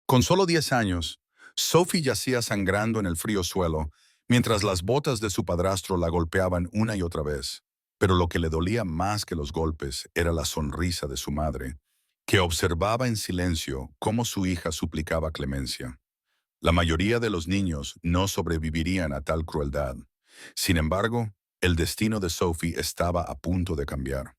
Con solo 10 años, Sophie yacía sangrando en el frío suelo, mientras las botas de su padrastro la golpeaban una y otra vez. Pero lo que le dolía más que los golpes era la sonrisa de su madre, que observaba en silencio cómo su hija suplicaba clemencia. La mayoría de los niños no sobrevivirían a tal crueldad. Sin embargo, el destino de Sophie estaba a punto de cambiar.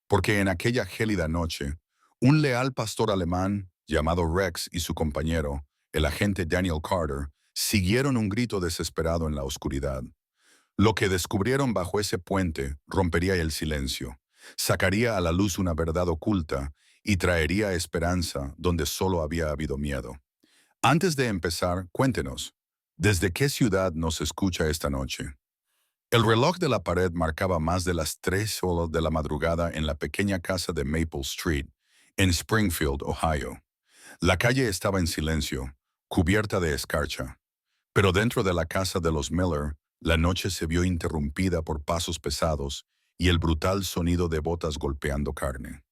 Porque en aquella gélida noche, un leal pastor alemán llamado Rex y su compañero, el agente Daniel Carter, siguieron un grito desesperado en la oscuridad. Lo que descubrieron bajo ese puente rompería el silencio, sacaría a la luz una verdad oculta y traería esperanza donde solo había habido miedo. Antes de empezar, cuéntenos, ¿desde qué ciudad nos escucha esta noche? El reloj de la pared marcaba más de las 3 horas de la madrugada en la pequeña casa de Maple Street, en Springfield, Ohio. La calle estaba en silencio, cubierta de escarcha, pero dentro de la casa de los Miller, la noche se vio interrumpida por pasos pesados y el brutal sonido de botas golpeando carne.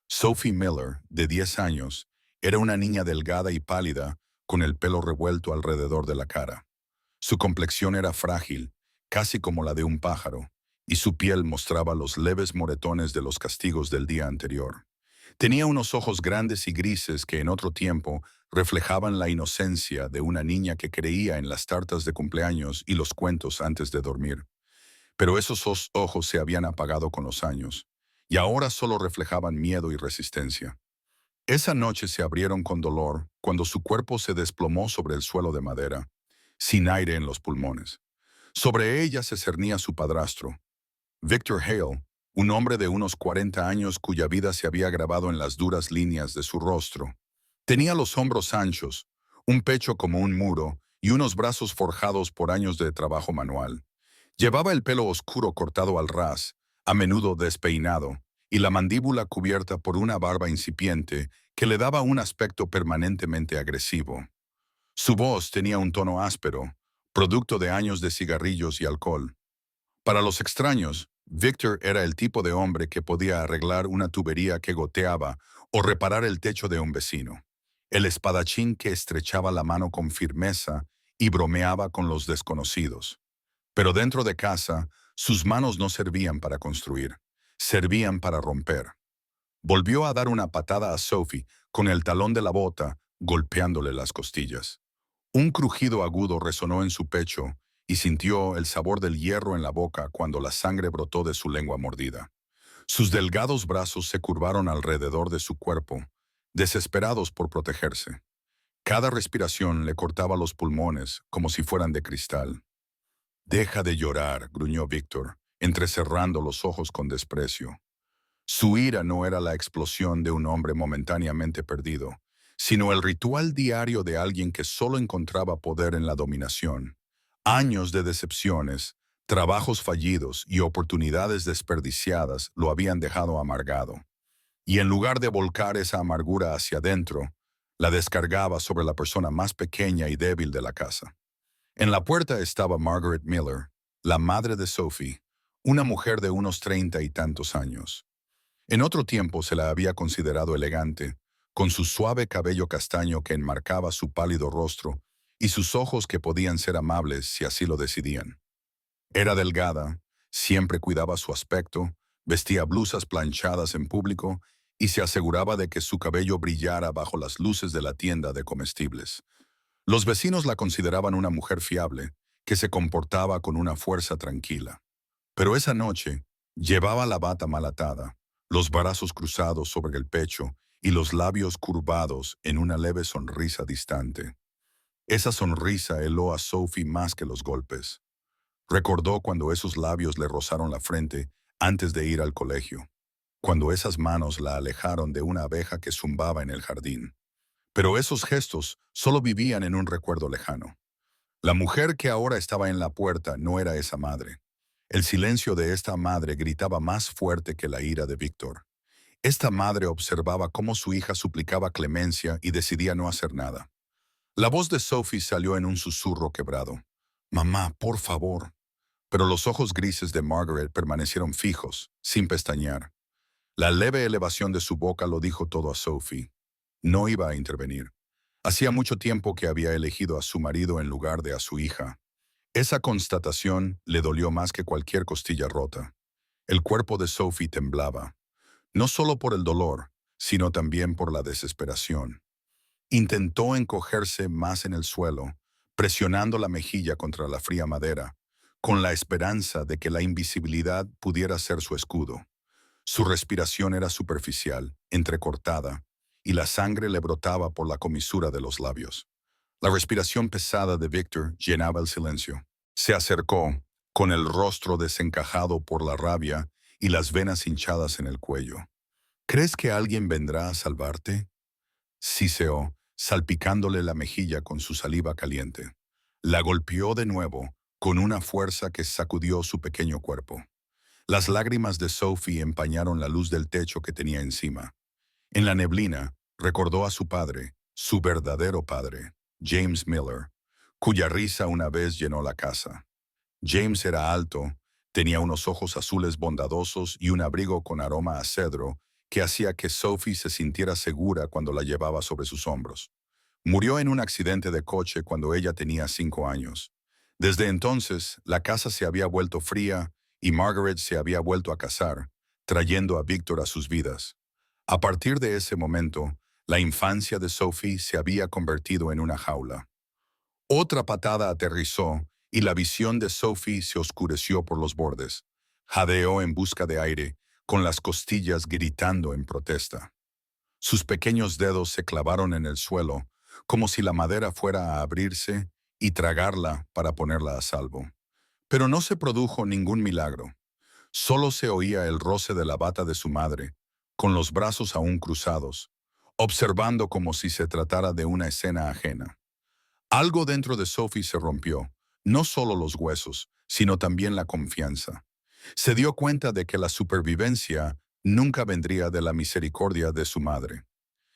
Sophie Miller, de 10 años, era una niña delgada y pálida, con el pelo revuelto alrededor de la cara. Su complexión era frágil, casi como la de un pájaro, y su piel mostraba los leves moretones de los castigos del día anterior. Tenía unos ojos grandes y grises que en otro tiempo reflejaban la inocencia de una niña que creía en las tartas de cumpleaños y los cuentos antes de dormir. Pero esos ojos se habían apagado con los años, y ahora solo reflejaban miedo y resistencia. Esa noche se abrieron con dolor cuando su cuerpo se desplomó sobre el suelo de madera, sin aire en los pulmones. Sobre ella se cernía su padrastro, Victor Hale, un hombre de unos 40 años cuya vida se había grabado en las duras líneas de su rostro. Tenía los hombros anchos, un pecho como un muro y unos brazos forjados por años de trabajo manual. Llevaba el pelo oscuro cortado al ras, a menudo despeinado, y la mandíbula cubierta por una barba incipiente que le daba un aspecto permanentemente agresivo. Su voz tenía un tono áspero, producto de años de cigarrillos y alcohol. Para los extraños, Victor era el tipo de hombre que podía arreglar una tubería que goteaba o reparar el techo de un vecino. El espadachín que estrechaba la mano con firmeza y bromeaba con los desconocidos. Pero dentro de casa, sus manos no servían para construir, servían para romper. Volvió a dar una patada a Sophie con el talón de la bota, golpeándole las costillas. Un crujido agudo resonó en su pecho y sintió el sabor del hierro en la boca cuando la sangre brotó de su lengua mordida. Sus delgados brazos se curvaron alrededor de su cuerpo, desesperados por protegerse. Cada respiración le cortaba los pulmones como si fueran de cristal. «Deja de llorar», gruñó Víctor, entrecerrando los ojos con desprecio. Su ira no era la explosión de un hombre momentáneamente perdido, sino el ritual diario de alguien que solo encontraba poder en la dominación. Años de decepciones, trabajos fallidos y oportunidades desperdiciadas lo habían dejado amargado. Y en lugar de volcar esa amargura hacia adentro, la descargaba sobre la persona más pequeña y débil de la casa. En la puerta estaba Margaret Miller, la madre de Sophie, una mujer de unos 30 y tantos años. En otro tiempo se la había considerado elegante, con su suave cabello castaño que enmarcaba su pálido rostro y sus ojos que podían ser amables si así lo decidían. Era delgada, siempre cuidaba su aspecto, vestía blusas planchadas en público y se aseguraba de que su cabello brillara bajo las luces de la tienda de comestibles. Los vecinos la consideraban una mujer fiable, que se comportaba con una fuerza tranquila. Pero esa noche llevaba la bata mal atada, los brazos cruzados sobre el pecho y los labios curvados en una leve sonrisa distante. Esa sonrisa heló a Sophie más que los golpes. Recordó cuando esos labios le rozaron la frente antes de ir al colegio, cuando esas manos la alejaron de una abeja que zumbaba en el jardín. Pero esos gestos solo vivían en un recuerdo lejano. La mujer que ahora estaba en la puerta no era esa madre. El silencio de esta madre gritaba más fuerte que la ira de Víctor. Esta madre observaba cómo su hija suplicaba clemencia y decidía no hacer nada. La voz de Sophie salió en un susurro quebrado. «Mamá, por favor». Pero los ojos grises de Margaret permanecieron fijos, sin pestañear. La leve elevación de su boca lo dijo todo a Sophie. No iba a intervenir. Hacía mucho tiempo que había elegido a su marido en lugar de a su hija. Esa constatación le dolió más que cualquier costilla rota. El cuerpo de Sophie temblaba, no solo por el dolor, sino también por la desesperación. Intentó encogerse más en el suelo, presionando la mejilla contra la fría madera, con la esperanza de que la invisibilidad pudiera ser su escudo. Su respiración era superficial, entrecortada, y la sangre le brotaba por la comisura de los labios. La respiración pesada de Victor llenaba el silencio. Se acercó, con el rostro desencajado por la rabia y las venas hinchadas en el cuello. ¿Crees que alguien vendrá a salvarte? Siseó, salpicándole la mejilla con su saliva caliente. La golpeó de nuevo, con una fuerza que sacudió su pequeño cuerpo. Las lágrimas de Sophie empañaron la luz del techo que tenía encima. En la neblina, recordó a su padre, su verdadero padre, James Miller, cuya risa una vez llenó la casa. James era alto, tenía unos ojos azules bondadosos y un abrigo con aroma a cedro que hacía que Sophie se sintiera segura cuando la llevaba sobre sus hombros. Murió en un accidente de coche cuando ella tenía 5 años. Desde entonces, la casa se había vuelto fría y Margaret se había vuelto a casar, trayendo a Victor a sus vidas. A partir de ese momento, la infancia de Sophie se había convertido en una jaula. Otra patada aterrizó y la visión de Sophie se oscureció por los bordes. Jadeó en busca de aire, con las costillas gritando en protesta. Sus pequeños dedos se clavaron en el suelo, como si la madera fuera a abrirse y tragarla para ponerla a salvo. Pero no se produjo ningún milagro. Solo se oía el roce de la bata de su madre, con los brazos aún cruzados, observando como si se tratara de una escena ajena. Algo dentro de Sophie se rompió, no solo los huesos, sino también la confianza. Se dio cuenta de que la supervivencia nunca vendría de la misericordia de su madre.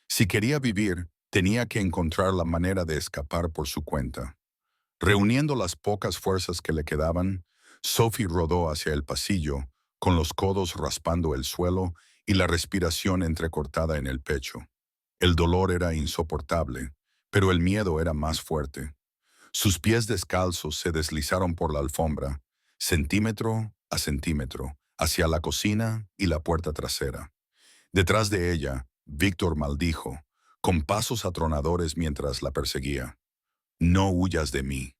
Si quería vivir, tenía que encontrar la manera de escapar por su cuenta. Reuniendo las pocas fuerzas que le quedaban, Sophie rodó hacia el pasillo, con los codos raspando el suelo y la respiración entrecortada en el pecho. El dolor era insoportable, pero el miedo era más fuerte. Sus pies descalzos se deslizaron por la alfombra, centímetro a centímetro, hacia la cocina y la puerta trasera. Detrás de ella, Víctor maldijo, con pasos atronadores mientras la perseguía. «No huyas de mí».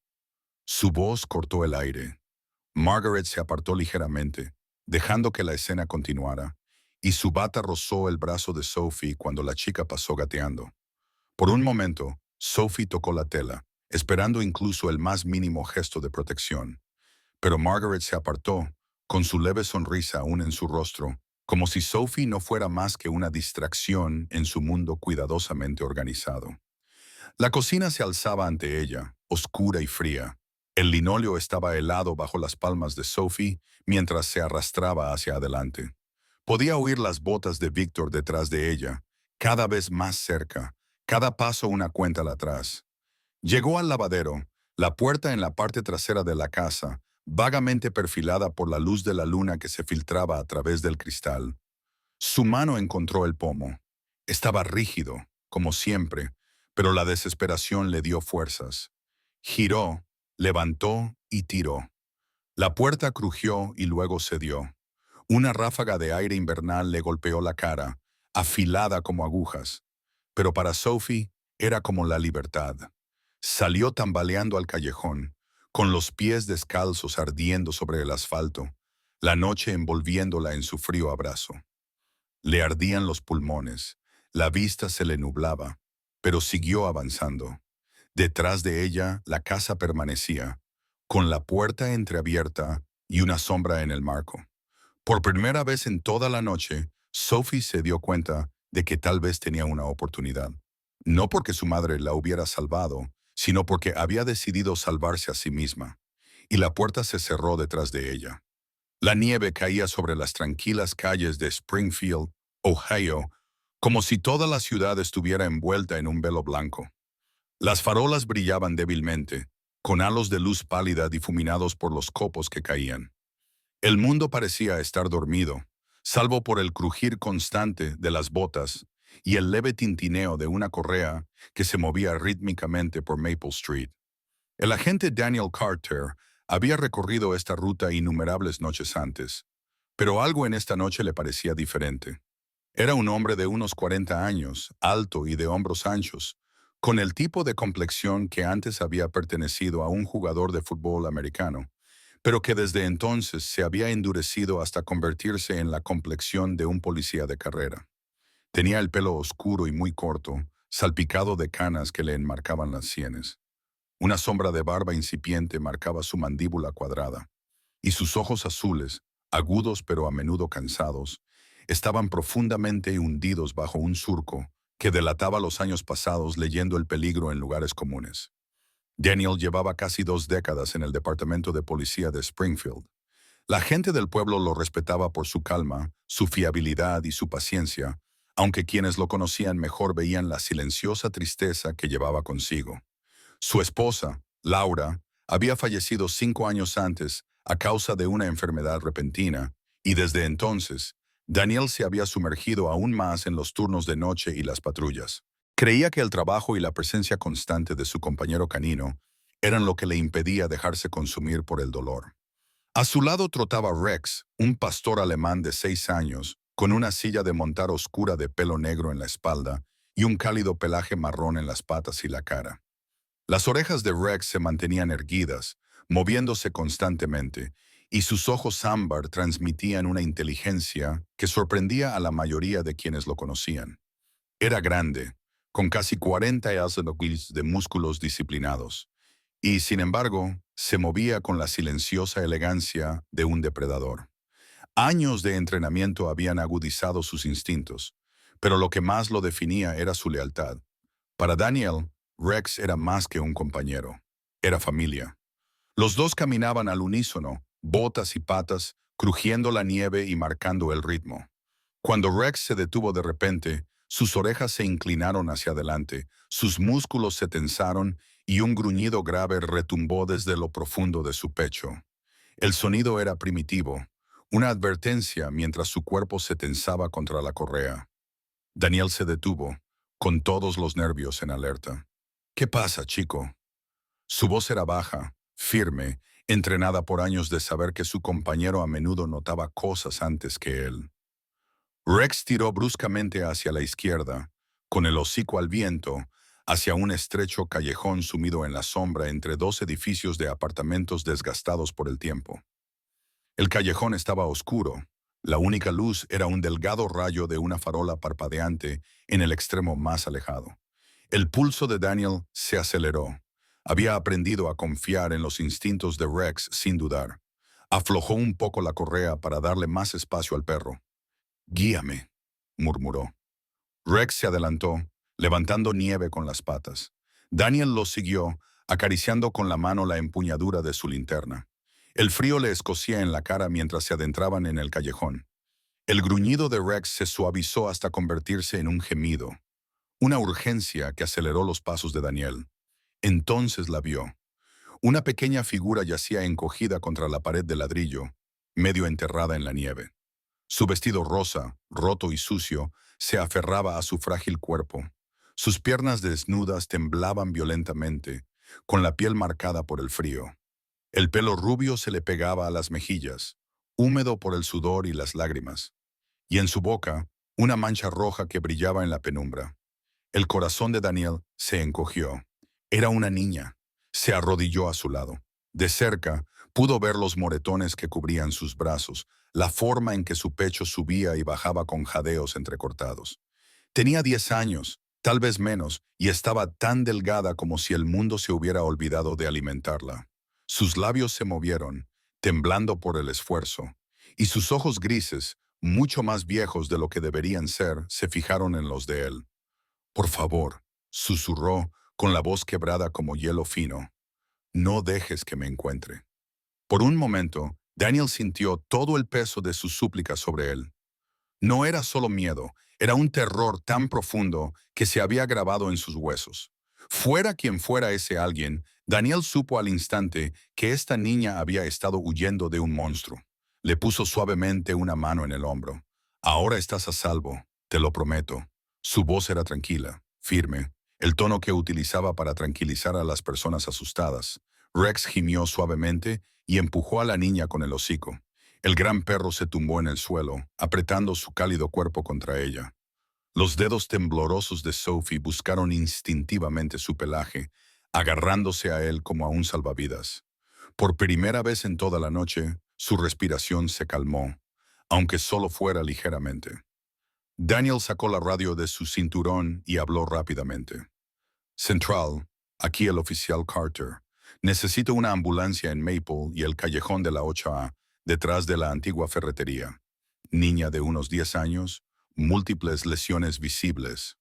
Su voz cortó el aire. Margaret se apartó ligeramente, dejando que la escena continuara, y su bata rozó el brazo de Sophie cuando la chica pasó gateando. Por un momento, Sophie tocó la tela, esperando incluso el más mínimo gesto de protección. Pero Margaret se apartó, con su leve sonrisa aún en su rostro, como si Sophie no fuera más que una distracción en su mundo cuidadosamente organizado. La cocina se alzaba ante ella, oscura y fría. El linóleo estaba helado bajo las palmas de Sophie mientras se arrastraba hacia adelante. Podía oír las botas de Víctor detrás de ella, cada vez más cerca, cada paso una cuenta atrás. Llegó al lavadero, la puerta en la parte trasera de la casa, vagamente perfilada por la luz de la luna que se filtraba a través del cristal. Su mano encontró el pomo. Estaba rígido, como siempre, pero la desesperación le dio fuerzas. Giró, levantó y tiró. La puerta crujió y luego cedió. Una ráfaga de aire invernal le golpeó la cara, afilada como agujas. Pero para Sophie era como la libertad. Salió tambaleando al callejón, con los pies descalzos ardiendo sobre el asfalto, la noche envolviéndola en su frío abrazo. Le ardían los pulmones, la vista se le nublaba, pero siguió avanzando. Detrás de ella, la casa permanecía, con la puerta entreabierta y una sombra en el marco. Por primera vez en toda la noche, Sophie se dio cuenta de que tal vez tenía una oportunidad. No porque su madre la hubiera salvado, sino porque había decidido salvarse a sí misma. Y la puerta se cerró detrás de ella. La nieve caía sobre las tranquilas calles de Springfield, Ohio, como si toda la ciudad estuviera envuelta en un velo blanco. Las farolas brillaban débilmente, con halos de luz pálida difuminados por los copos que caían. El mundo parecía estar dormido, salvo por el crujir constante de las botas y el leve tintineo de una correa que se movía rítmicamente por Maple Street. El agente Daniel Carter había recorrido esta ruta innumerables noches antes, pero algo en esta noche le parecía diferente. Era un hombre de unos 40 años, alto y de hombros anchos, con el tipo de complexión que antes había pertenecido a un jugador de fútbol americano, pero que desde entonces se había endurecido hasta convertirse en la complexión de un policía de carrera. Tenía el pelo oscuro y muy corto, salpicado de canas que le enmarcaban las sienes. Una sombra de barba incipiente marcaba su mandíbula cuadrada, y sus ojos azules, agudos pero a menudo cansados, estaban profundamente hundidos bajo un surco que delataba los años pasados leyendo el peligro en lugares comunes. Daniel llevaba casi 2 décadas en el departamento de policía de Springfield. La gente del pueblo lo respetaba por su calma, su fiabilidad y su paciencia, aunque quienes lo conocían mejor veían la silenciosa tristeza que llevaba consigo. Su esposa, Laura, había fallecido 5 años antes a causa de una enfermedad repentina, y desde entonces, Daniel se había sumergido aún más en los turnos de noche y las patrullas. Creía que el trabajo y la presencia constante de su compañero canino eran lo que le impedía dejarse consumir por el dolor. A su lado trotaba Rex, un pastor alemán de 6 años, con una silla de montar oscura de pelo negro en la espalda y un cálido pelaje marrón en las patas y la cara. Las orejas de Rex se mantenían erguidas, moviéndose constantemente, y sus ojos ámbar transmitían una inteligencia que sorprendía a la mayoría de quienes lo conocían. Era grande, con casi 40 años de músculos disciplinados, y, sin embargo, se movía con la silenciosa elegancia de un depredador. Años de entrenamiento habían agudizado sus instintos, pero lo que más lo definía era su lealtad. Para Daniel, Rex era más que un compañero. Era familia. Los dos caminaban al unísono, botas y patas, crujiendo la nieve y marcando el ritmo. Cuando Rex se detuvo de repente, sus orejas se inclinaron hacia adelante, sus músculos se tensaron y un gruñido grave retumbó desde lo profundo de su pecho. El sonido era primitivo, una advertencia mientras su cuerpo se tensaba contra la correa. Daniel se detuvo, con todos los nervios en alerta. ¿Qué pasa, chico? Su voz era baja, firme, entrenada por años de saber que su compañero a menudo notaba cosas antes que él. Rex tiró bruscamente hacia la izquierda, con el hocico al viento, hacia un estrecho callejón sumido en la sombra entre 2 edificios de apartamentos desgastados por el tiempo. El callejón estaba oscuro. La única luz era un delgado rayo de una farola parpadeante en el extremo más alejado. El pulso de Daniel se aceleró. Había aprendido a confiar en los instintos de Rex sin dudar. Aflojó un poco la correa para darle más espacio al perro. «Guíame», murmuró. Rex se adelantó, levantando nieve con las patas. Daniel lo siguió, acariciando con la mano la empuñadura de su linterna. El frío le escocía en la cara mientras se adentraban en el callejón. El gruñido de Rex se suavizó hasta convertirse en un gemido, una urgencia que aceleró los pasos de Daniel. Entonces la vio. Una pequeña figura yacía encogida contra la pared de ladrillo, medio enterrada en la nieve. Su vestido rosa, roto y sucio, se aferraba a su frágil cuerpo. Sus piernas desnudas temblaban violentamente, con la piel marcada por el frío. El pelo rubio se le pegaba a las mejillas, húmedo por el sudor y las lágrimas. Y en su boca, una mancha roja que brillaba en la penumbra. El corazón de Daniel se encogió. Era una niña. Se arrodilló a su lado. De cerca, pudo ver los moretones que cubrían sus brazos, la forma en que su pecho subía y bajaba con jadeos entrecortados. Tenía 10 años, tal vez menos, y estaba tan delgada como si el mundo se hubiera olvidado de alimentarla. Sus labios se movieron, temblando por el esfuerzo, y sus ojos grises, mucho más viejos de lo que deberían ser, se fijaron en los de él. «Por favor», susurró, con la voz quebrada como hielo fino, «no dejes que me encuentre». Por un momento, Daniel sintió todo el peso de su súplica sobre él. No era solo miedo, era un terror tan profundo que se había grabado en sus huesos. Fuera quien fuera ese alguien, Daniel supo al instante que esta niña había estado huyendo de un monstruo. Le puso suavemente una mano en el hombro. «Ahora estás a salvo, te lo prometo», Su voz era tranquila, firme, el tono que utilizaba para tranquilizar a las personas asustadas. Rex gimió suavemente y empujó a la niña con el hocico. El gran perro se tumbó en el suelo, apretando su cálido cuerpo contra ella. Los dedos temblorosos de Sophie buscaron instintivamente su pelaje, agarrándose a él como a un salvavidas. Por primera vez en toda la noche, su respiración se calmó, aunque solo fuera ligeramente. Daniel sacó la radio de su cinturón y habló rápidamente. Central, aquí el oficial Carter. Necesito una ambulancia en Maple y el callejón de la 8A, detrás de la antigua ferretería. Niña de unos 10 años, múltiples lesiones visibles.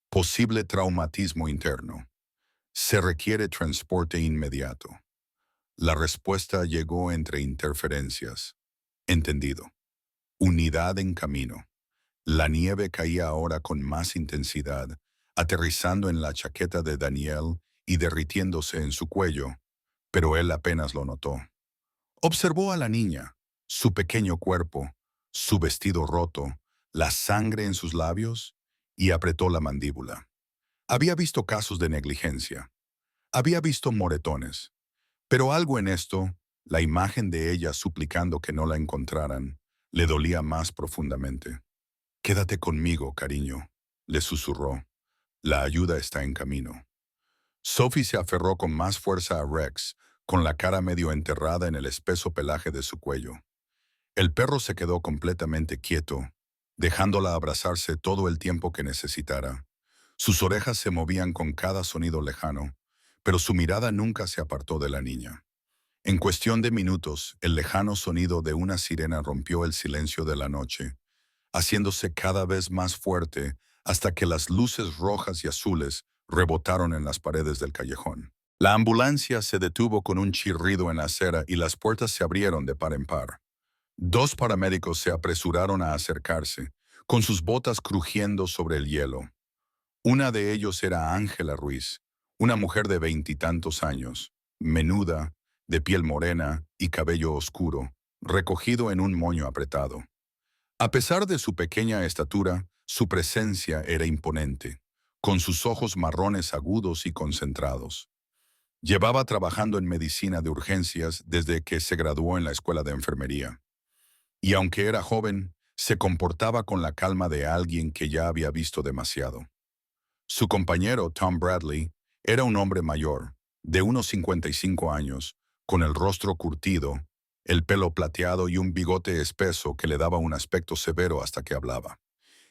Posible traumatismo interno. Se requiere transporte inmediato. La respuesta llegó entre interferencias. Entendido. Unidad en camino. La nieve caía ahora con más intensidad, aterrizando en la chaqueta de Daniel y derritiéndose en su cuello, pero él apenas lo notó. Observó a la niña, su pequeño cuerpo, su vestido roto, la sangre en sus labios, y apretó la mandíbula. Había visto casos de negligencia. Había visto moretones. Pero algo en esto, la imagen de ella suplicando que no la encontraran, le dolía más profundamente. «Quédate conmigo, cariño», le susurró. «La ayuda está en camino». Sophie se aferró con más fuerza a Rex, con la cara medio enterrada en el espeso pelaje de su cuello. El perro se quedó completamente quieto, dejándola abrazarse todo el tiempo que necesitara. Sus orejas se movían con cada sonido lejano, pero su mirada nunca se apartó de la niña. En cuestión de minutos, el lejano sonido de una sirena rompió el silencio de la noche, haciéndose cada vez más fuerte hasta que las luces rojas y azules rebotaron en las paredes del callejón. La ambulancia se detuvo con un chirrido en la acera y las puertas se abrieron de par en par. Dos paramédicos se apresuraron a acercarse, con sus botas crujiendo sobre el hielo. Una de ellos era Ángela Ruiz, una mujer de 20 y tantos años, menuda, de piel morena y cabello oscuro, recogido en un moño apretado. A pesar de su pequeña estatura, su presencia era imponente, con sus ojos marrones agudos y concentrados. Llevaba trabajando en medicina de urgencias desde que se graduó en la escuela de enfermería. Y aunque era joven, se comportaba con la calma de alguien que ya había visto demasiado. Su compañero, Tom Bradley, era un hombre mayor, de unos 55 años, con el rostro curtido, el pelo plateado y un bigote espeso que le daba un aspecto severo hasta que hablaba.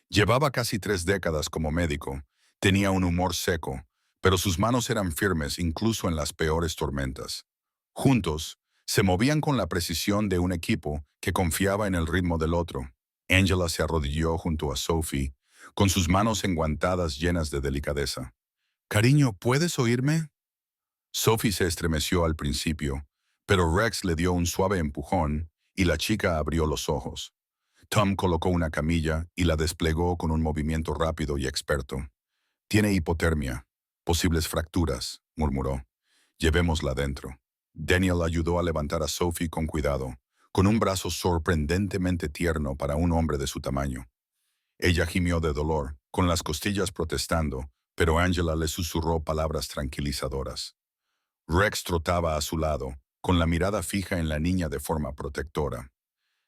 Llevaba casi 3 décadas como médico, tenía un humor seco, pero sus manos eran firmes incluso en las peores tormentas. Juntos, se movían con la precisión de un equipo que confiaba en el ritmo del otro. Angela se arrodilló junto a Sophie, con sus manos enguantadas llenas de delicadeza. «Cariño, ¿puedes oírme?» Sophie se estremeció al principio, pero Rex le dio un suave empujón y la chica abrió los ojos. Tom colocó una camilla y la desplegó con un movimiento rápido y experto. «Tiene hipotermia, posibles fracturas», murmuró. «Llevémosla dentro». Daniel ayudó a levantar a Sophie con cuidado, con un brazo sorprendentemente tierno para un hombre de su tamaño. Ella gimió de dolor, con las costillas protestando, pero Angela le susurró palabras tranquilizadoras. Rex trotaba a su lado, con la mirada fija en la niña de forma protectora.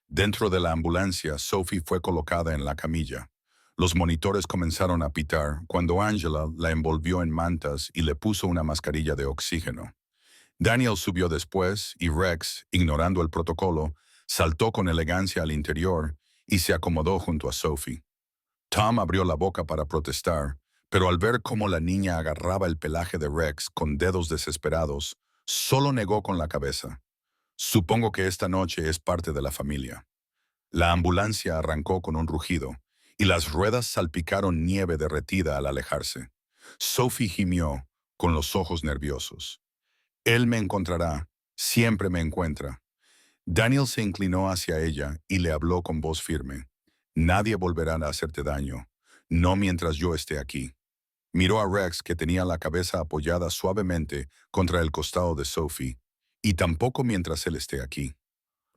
Dentro de la ambulancia, Sophie fue colocada en la camilla. Los monitores comenzaron a pitar cuando Angela la envolvió en mantas y le puso una mascarilla de oxígeno. Daniel subió después y Rex, ignorando el protocolo, saltó con elegancia al interior y se acomodó junto a Sophie. Tom abrió la boca para protestar, pero al ver cómo la niña agarraba el pelaje de Rex con dedos desesperados, solo negó con la cabeza. «Supongo que esta noche es parte de la familia». La ambulancia arrancó con un rugido, y las ruedas salpicaron nieve derretida al alejarse. Sophie gimió, con los ojos nerviosos. «Él me encontrará, siempre me encuentra». Daniel se inclinó hacia ella y le habló con voz firme. «Nadie volverá a hacerte daño, no mientras yo esté aquí». Miró a Rex, que tenía la cabeza apoyada suavemente contra el costado de Sophie, «y tampoco mientras él esté aquí».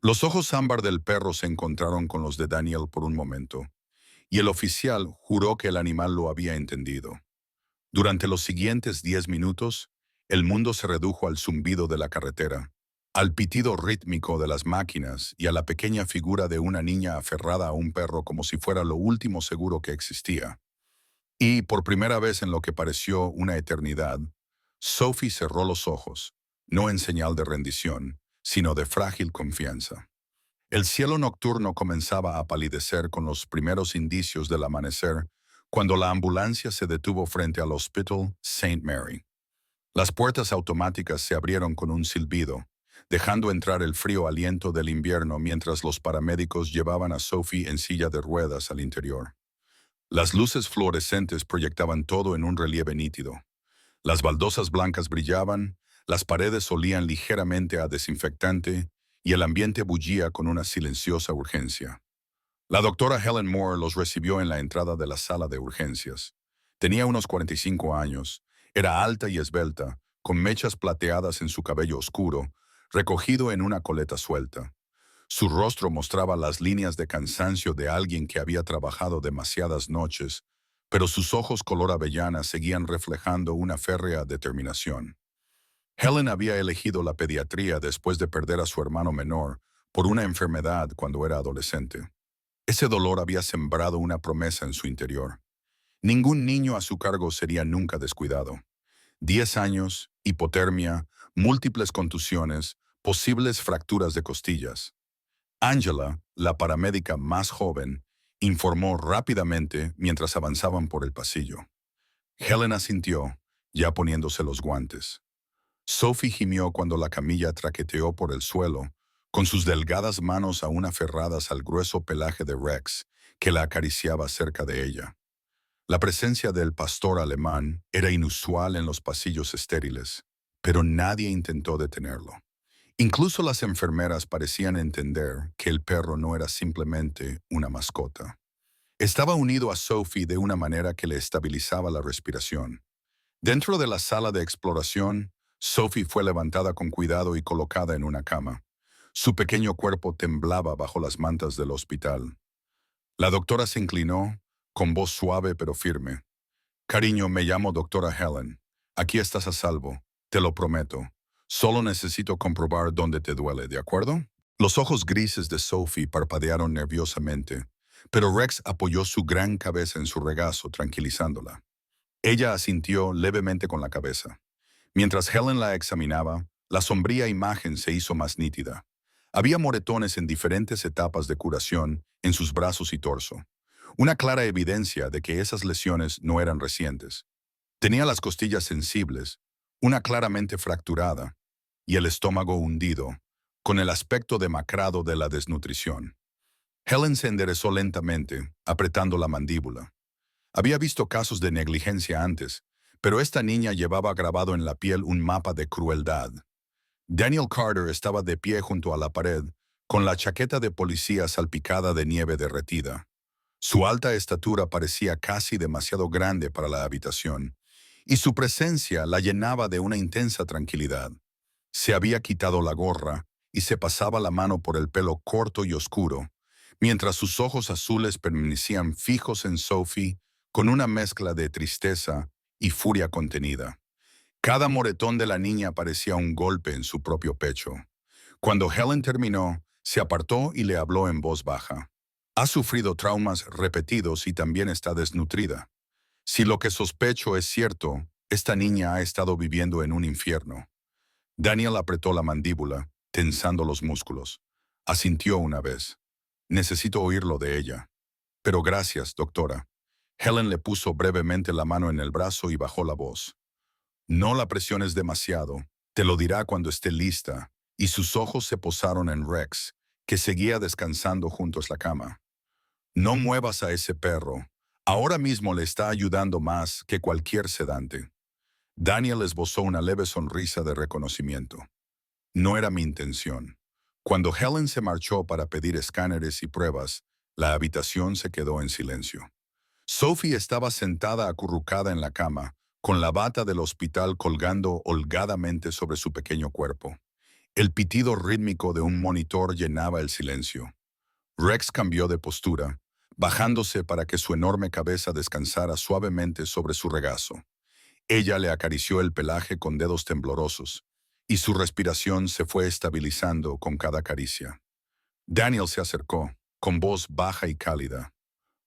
Los ojos ámbar del perro se encontraron con los de Daniel por un momento, y el oficial juró que el animal lo había entendido. Durante los siguientes 10 minutos, el mundo se redujo al zumbido de la carretera, al pitido rítmico de las máquinas y a la pequeña figura de una niña aferrada a un perro como si fuera lo último seguro que existía. Y, por primera vez en lo que pareció una eternidad, Sophie cerró los ojos, no en señal de rendición, sino de frágil confianza. El cielo nocturno comenzaba a palidecer con los primeros indicios del amanecer cuando la ambulancia se detuvo frente al Hospital St. Mary. Las puertas automáticas se abrieron con un silbido, dejando entrar el frío aliento del invierno mientras los paramédicos llevaban a Sophie en silla de ruedas al interior. Las luces fluorescentes proyectaban todo en un relieve nítido. Las baldosas blancas brillaban, las paredes olían ligeramente a desinfectante y el ambiente bullía con una silenciosa urgencia. La doctora Helen Moore los recibió en la entrada de la sala de urgencias. Tenía unos 45 años, era alta y esbelta, con mechas plateadas en su cabello oscuro, recogido en una coleta suelta. Su rostro mostraba las líneas de cansancio de alguien que había trabajado demasiadas noches, pero sus ojos color avellana seguían reflejando una férrea determinación. Helen había elegido la pediatría después de perder a su hermano menor por una enfermedad cuando era adolescente. Ese dolor había sembrado una promesa en su interior. Ningún niño a su cargo sería nunca descuidado. 10 años, hipotermia, múltiples contusiones, posibles fracturas de costillas. Angela, la paramédica más joven, informó rápidamente mientras avanzaban por el pasillo. Helen asintió, ya poniéndose los guantes. Sophie gimió cuando la camilla traqueteó por el suelo, con sus delgadas manos aún aferradas al grueso pelaje de Rex, que la acariciaba cerca de ella. La presencia del pastor alemán era inusual en los pasillos estériles, pero nadie intentó detenerlo. Incluso las enfermeras parecían entender que el perro no era simplemente una mascota. Estaba unido a Sophie de una manera que le estabilizaba la respiración. Dentro de la sala de exploración, Sophie fue levantada con cuidado y colocada en una cama. Su pequeño cuerpo temblaba bajo las mantas del hospital. La doctora se inclinó, con voz suave pero firme. «Cariño, me llamo doctora Helen. Aquí estás a salvo, te lo prometo. Solo necesito comprobar dónde te duele, ¿de acuerdo?» Los ojos grises de Sophie parpadearon nerviosamente, pero Rex apoyó su gran cabeza en su regazo, tranquilizándola. Ella asintió levemente con la cabeza. Mientras Helen la examinaba, la sombría imagen se hizo más nítida. Había moretones en diferentes etapas de curación en sus brazos y torso. Una clara evidencia de que esas lesiones no eran recientes. Tenía las costillas sensibles, una claramente fracturada, y el estómago hundido, con el aspecto demacrado de la desnutrición. Helen se enderezó lentamente, apretando la mandíbula. Había visto casos de negligencia antes, pero esta niña llevaba grabado en la piel un mapa de crueldad. Daniel Carter estaba de pie junto a la pared, con la chaqueta de policía salpicada de nieve derretida. Su alta estatura parecía casi demasiado grande para la habitación, y su presencia la llenaba de una intensa tranquilidad. Se había quitado la gorra y se pasaba la mano por el pelo corto y oscuro, mientras sus ojos azules permanecían fijos en Sophie con una mezcla de tristeza y furia contenida. Cada moretón de la niña parecía un golpe en su propio pecho. Cuando Helen terminó, se apartó y le habló en voz baja. Ha sufrido traumas repetidos y también está desnutrida. Si lo que sospecho es cierto, esta niña ha estado viviendo en un infierno. Daniel apretó la mandíbula, tensando los músculos. Asintió una vez. Necesito oírlo de ella. Pero gracias, doctora. Helen le puso brevemente la mano en el brazo y bajó la voz. No la presiones demasiado. Te lo dirá cuando esté lista. Y sus ojos se posaron en Rex, que seguía descansando junto a la cama. No muevas a ese perro. Ahora mismo le está ayudando más que cualquier sedante. Daniel esbozó una leve sonrisa de reconocimiento. No era mi intención. Cuando Helen se marchó para pedir escáneres y pruebas, la habitación se quedó en silencio. Sophie estaba sentada acurrucada en la cama, con la bata del hospital colgando holgadamente sobre su pequeño cuerpo. El pitido rítmico de un monitor llenaba el silencio. Rex cambió de postura, bajándose para que su enorme cabeza descansara suavemente sobre su regazo. Ella le acarició el pelaje con dedos temblorosos, y su respiración se fue estabilizando con cada caricia. Daniel se acercó, con voz baja y cálida.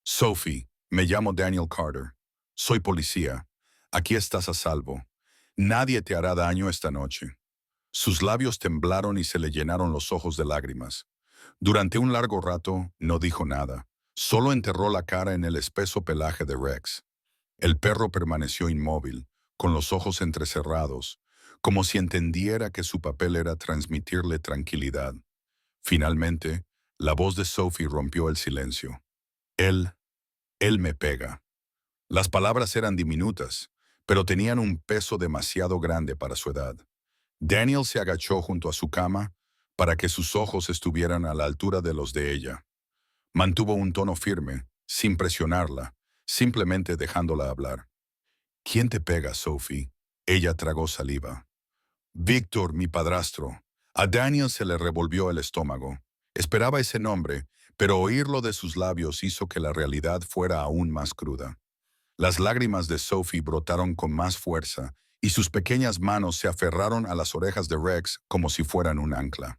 Sophie, me llamo Daniel Carter. Soy policía. Aquí estás a salvo. Nadie te hará daño esta noche. Sus labios temblaron y se le llenaron los ojos de lágrimas. Durante un largo rato no dijo nada, solo enterró la cara en el espeso pelaje de Rex. El perro permaneció inmóvil, con los ojos entrecerrados, como si entendiera que su papel era transmitirle tranquilidad. Finalmente, la voz de Sophie rompió el silencio. Él, él me pega. Las palabras eran diminutas, pero tenían un peso demasiado grande para su edad. Daniel se agachó junto a su cama para que sus ojos estuvieran a la altura de los de ella. Mantuvo un tono firme, sin presionarla, simplemente dejándola hablar. ¿Quién te pega, Sophie? Ella tragó saliva. Víctor, mi padrastro. A Daniel se le revolvió el estómago. Esperaba ese nombre, pero oírlo de sus labios hizo que la realidad fuera aún más cruda. Las lágrimas de Sophie brotaron con más fuerza, y sus pequeñas manos se aferraron a las orejas de Rex como si fueran un ancla.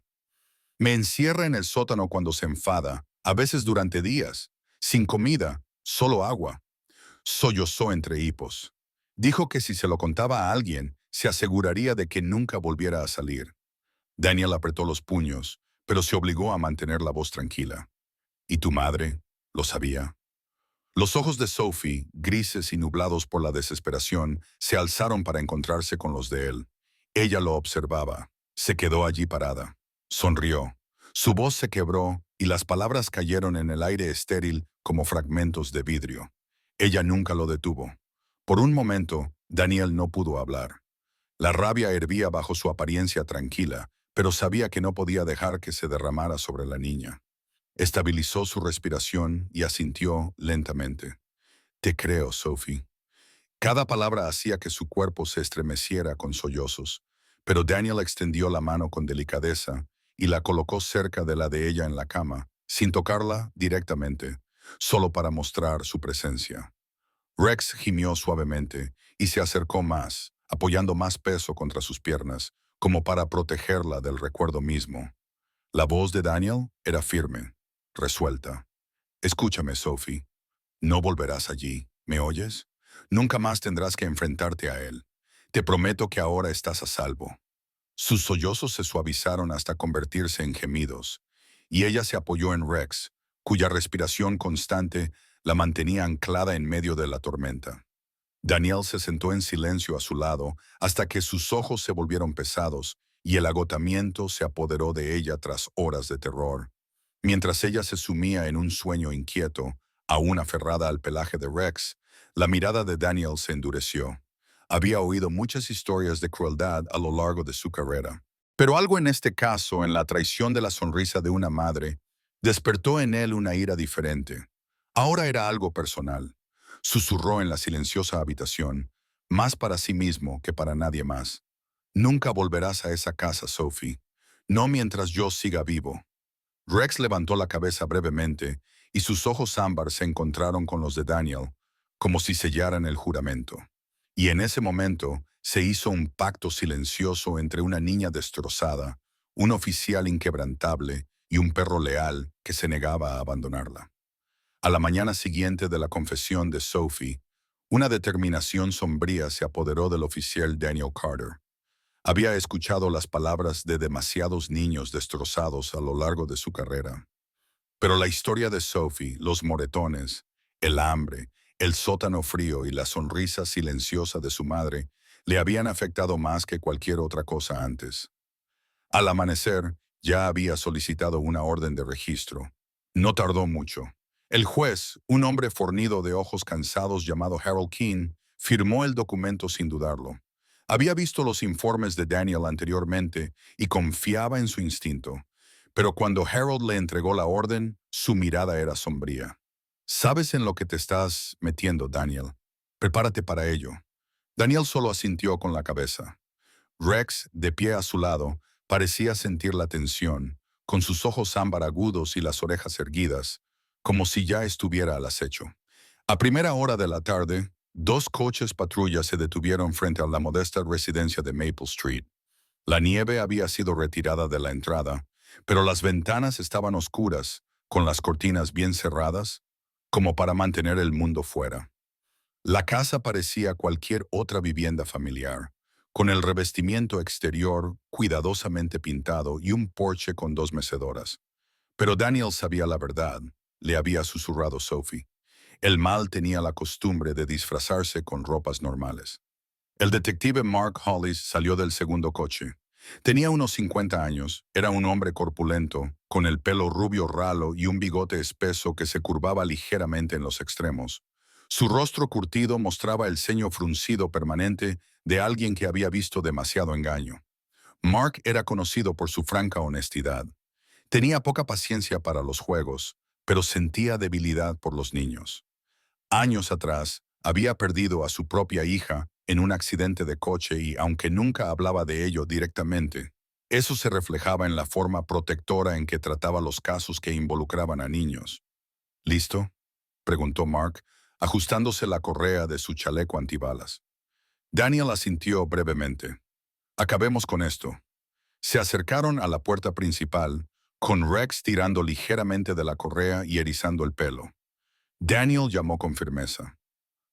Me encierra en el sótano cuando se enfada, a veces durante días, sin comida, solo agua. Sollozó entre hipos. Dijo que si se lo contaba a alguien, se aseguraría de que nunca volviera a salir. Daniel apretó los puños, pero se obligó a mantener la voz tranquila. ¿Y tu madre? ¿Lo sabía? Los ojos de Sophie, grises y nublados por la desesperación, se alzaron para encontrarse con los de él. Ella lo observaba. Se quedó allí parada. Sonrió. Su voz se quebró y las palabras cayeron en el aire estéril como fragmentos de vidrio. Ella nunca lo detuvo. Por un momento, Daniel no pudo hablar. La rabia hervía bajo su apariencia tranquila, pero sabía que no podía dejar que se derramara sobre la niña. Estabilizó su respiración y asintió lentamente. Te creo, Sophie. Cada palabra hacía que su cuerpo se estremeciera con sollozos, pero Daniel extendió la mano con delicadeza y la colocó cerca de la de ella en la cama, sin tocarla directamente, solo para mostrar su presencia. Rex gimió suavemente y se acercó más, apoyando más peso contra sus piernas, como para protegerla del recuerdo mismo. La voz de Daniel era firme, resuelta. Escúchame, Sophie. No volverás allí, ¿me oyes? Nunca más tendrás que enfrentarte a él. Te prometo que ahora estás a salvo. Sus sollozos se suavizaron hasta convertirse en gemidos, y ella se apoyó en Rex, cuya respiración constante la mantenía anclada en medio de la tormenta. Daniel se sentó en silencio a su lado hasta que sus ojos se volvieron pesados y el agotamiento se apoderó de ella tras horas de terror. Mientras ella se sumía en un sueño inquieto, aún aferrada al pelaje de Rex, la mirada de Daniel se endureció. Había oído muchas historias de crueldad a lo largo de su carrera, pero algo en este caso, en la traición de la sonrisa de una madre, despertó en él una ira diferente. Ahora era algo personal. Susurró en la silenciosa habitación, más para sí mismo que para nadie más. Nunca volverás a esa casa, Sophie. No mientras yo siga vivo. Rex levantó la cabeza brevemente y sus ojos ámbar se encontraron con los de Daniel, como si sellaran el juramento. Y en ese momento se hizo un pacto silencioso entre una niña destrozada, un oficial inquebrantable y un perro leal que se negaba a abandonarla. A la mañana siguiente de la confesión de Sophie, una determinación sombría se apoderó del oficial Daniel Carter. Había escuchado las palabras de demasiados niños destrozados a lo largo de su carrera. Pero la historia de Sophie, los moretones, el hambre, el sótano frío y la sonrisa silenciosa de su madre le habían afectado más que cualquier otra cosa antes. Al amanecer, ya había solicitado una orden de registro. No tardó mucho. El juez, un hombre fornido de ojos cansados llamado Harold Keene, firmó el documento sin dudarlo. Había visto los informes de Daniel anteriormente y confiaba en su instinto. Pero cuando Harold le entregó la orden, su mirada era sombría. «Sabes en lo que te estás metiendo, Daniel. Prepárate para ello». Daniel solo asintió con la cabeza. Rex, de pie a su lado, parecía sentir la tensión, con sus ojos ámbar agudos y las orejas erguidas, como si ya estuviera al acecho. A primera hora de la tarde, dos coches patrulla se detuvieron frente a la modesta residencia de Maple Street. La nieve había sido retirada de la entrada, pero las ventanas estaban oscuras, con las cortinas bien cerradas, como para mantener el mundo fuera. La casa parecía cualquier otra vivienda familiar, con el revestimiento exterior cuidadosamente pintado y un porche con dos mecedoras. Pero Daniel sabía la verdad, le había susurrado Sophie. El mal tenía la costumbre de disfrazarse con ropas normales. El detective Mark Hollis salió del segundo coche. Tenía unos 50 años, era un hombre corpulento, con el pelo rubio ralo y un bigote espeso que se curvaba ligeramente en los extremos. Su rostro curtido mostraba el ceño fruncido permanente de alguien que había visto demasiado engaño. Mark era conocido por su franca honestidad. Tenía poca paciencia para los juegos, pero sentía debilidad por los niños. Años atrás, había perdido a su propia hija en un accidente de coche y, aunque nunca hablaba de ello directamente, eso se reflejaba en la forma protectora en que trataba los casos que involucraban a niños. ¿Listo?, preguntó Mark, ajustándose la correa de su chaleco antibalas. Daniel asintió brevemente. Acabemos con esto. Se acercaron a la puerta principal, con Rex tirando ligeramente de la correa y erizando el pelo. Daniel llamó con firmeza.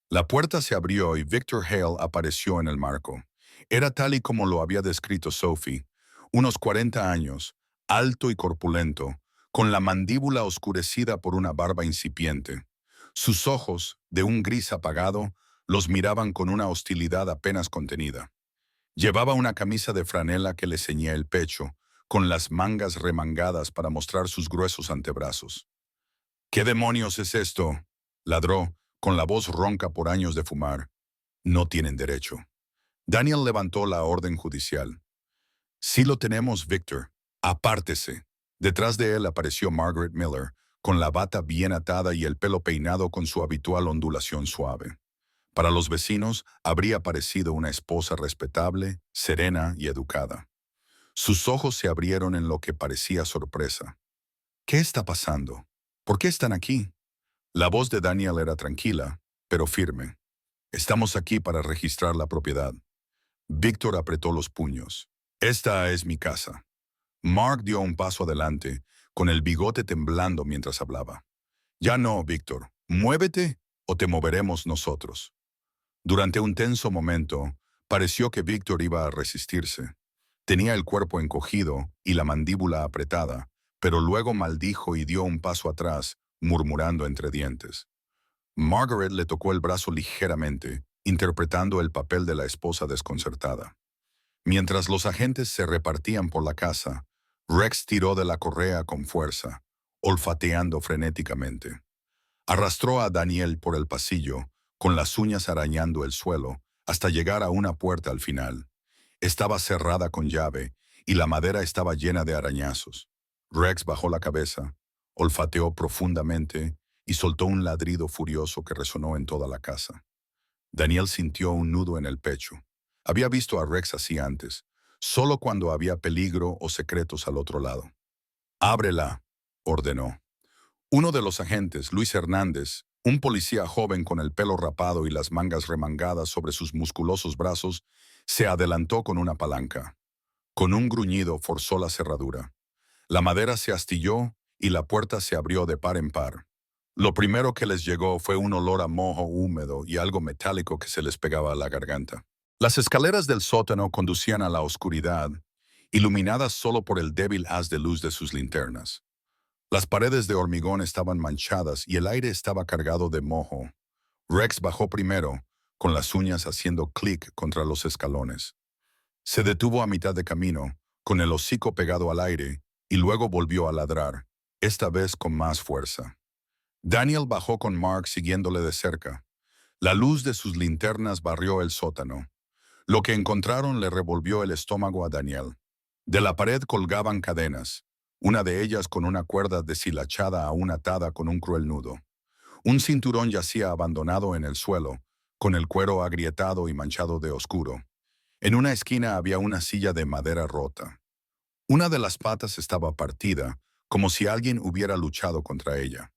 La puerta se abrió y Victor Hale apareció en el marco. Era tal y como lo había descrito Sophie, unos 40 años, alto y corpulento, con la mandíbula oscurecida por una barba incipiente. Sus ojos, de un gris apagado, los miraban con una hostilidad apenas contenida. Llevaba una camisa de franela que le ceñía el pecho, con las mangas remangadas para mostrar sus gruesos antebrazos. ¿Qué demonios es esto?, ladró, con la voz ronca por años de fumar. No tienen derecho. Daniel levantó la orden judicial. Sí lo tenemos, Victor. Apártese. Detrás de él apareció Margaret Miller, con la bata bien atada y el pelo peinado con su habitual ondulación suave. Para los vecinos, habría parecido una esposa respetable, serena y educada. Sus ojos se abrieron en lo que parecía sorpresa. ¿Qué está pasando? ¿Por qué están aquí? La voz de Daniel era tranquila, pero firme. Estamos aquí para registrar la propiedad. Víctor apretó los puños. Esta es mi casa. Mark dio un paso adelante, con el bigote temblando mientras hablaba. Ya no, Víctor. Muévete o te moveremos nosotros. Durante un tenso momento, pareció que Víctor iba a resistirse. Tenía el cuerpo encogido y la mandíbula apretada, pero luego maldijo y dio un paso atrás, murmurando entre dientes. Margaret le tocó el brazo ligeramente, interpretando el papel de la esposa desconcertada. Mientras los agentes se repartían por la casa, Rex tiró de la correa con fuerza, olfateando frenéticamente. Arrastró a Daniel por el pasillo, con las uñas arañando el suelo, hasta llegar a una puerta al final. Estaba cerrada con llave y la madera estaba llena de arañazos. Rex bajó la cabeza, olfateó profundamente y soltó un ladrido furioso que resonó en toda la casa. Daniel sintió un nudo en el pecho. Había visto a Rex así antes, solo cuando había peligro o secretos al otro lado. «Ábrela», ordenó. Uno de los agentes, Luis Hernández, un policía joven con el pelo rapado y las mangas remangadas sobre sus musculosos brazos, se adelantó con una palanca. Con un gruñido forzó la cerradura. La madera se astilló y la puerta se abrió de par en par. Lo primero que les llegó fue un olor a moho húmedo y algo metálico que se les pegaba a la garganta. Las escaleras del sótano conducían a la oscuridad, iluminadas solo por el débil haz de luz de sus linternas. Las paredes de hormigón estaban manchadas y el aire estaba cargado de moho. Rex bajó primero, con las uñas haciendo clic contra los escalones. Se detuvo a mitad de camino, con el hocico pegado al aire, y luego volvió a ladrar, esta vez con más fuerza. Daniel bajó con Mark siguiéndole de cerca. La luz de sus linternas barrió el sótano. Lo que encontraron le revolvió el estómago a Daniel. De la pared colgaban cadenas, una de ellas con una cuerda deshilachada aún atada con un cruel nudo. Un cinturón yacía abandonado en el suelo, con el cuero agrietado y manchado de oscuro. En una esquina había una silla de madera rota. Una de las patas estaba partida, como si alguien hubiera luchado contra ella.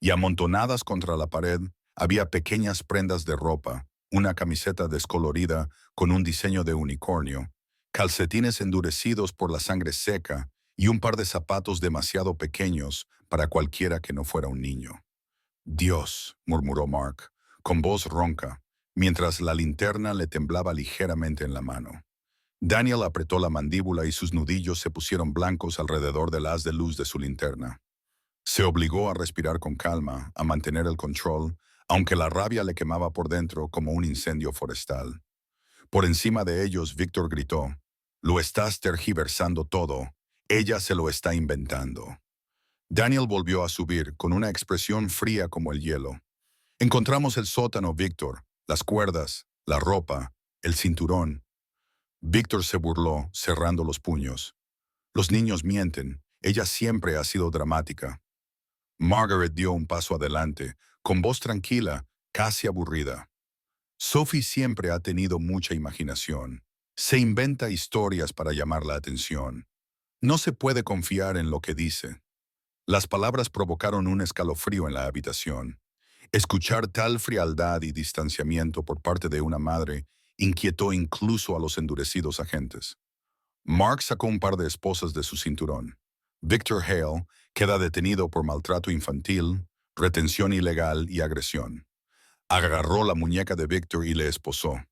y amontonadas contra la pared había pequeñas prendas de ropa, una camiseta descolorida con un diseño de unicornio, calcetines endurecidos por la sangre seca y un par de zapatos demasiado pequeños para cualquiera que no fuera un niño. Dios, murmuró Mark, con voz ronca, mientras la linterna le temblaba ligeramente en la mano. Daniel apretó la mandíbula y sus nudillos se pusieron blancos alrededor del haz de luz de su linterna. Se obligó a respirar con calma, a mantener el control, aunque la rabia le quemaba por dentro como un incendio forestal. Por encima de ellos, Víctor gritó, «Lo estás tergiversando todo. Ella se lo está inventando». Daniel volvió a subir, con una expresión fría como el hielo. «Encontramos el sótano, Víctor, las cuerdas, la ropa, el cinturón». Víctor se burló, cerrando los puños. «Los niños mienten. Ella siempre ha sido dramática». Margaret dio un paso adelante, con voz tranquila, casi aburrida. «Sophie siempre ha tenido mucha imaginación. Se inventa historias para llamar la atención. No se puede confiar en lo que dice». Las palabras provocaron un escalofrío en la habitación. Escuchar tal frialdad y distanciamiento por parte de una madre inquietó incluso a los endurecidos agentes. Mark sacó un par de esposas de su cinturón. Victor Hale queda detenido por maltrato infantil, retención ilegal y agresión. Agarró la muñeca de Victor y le esposó.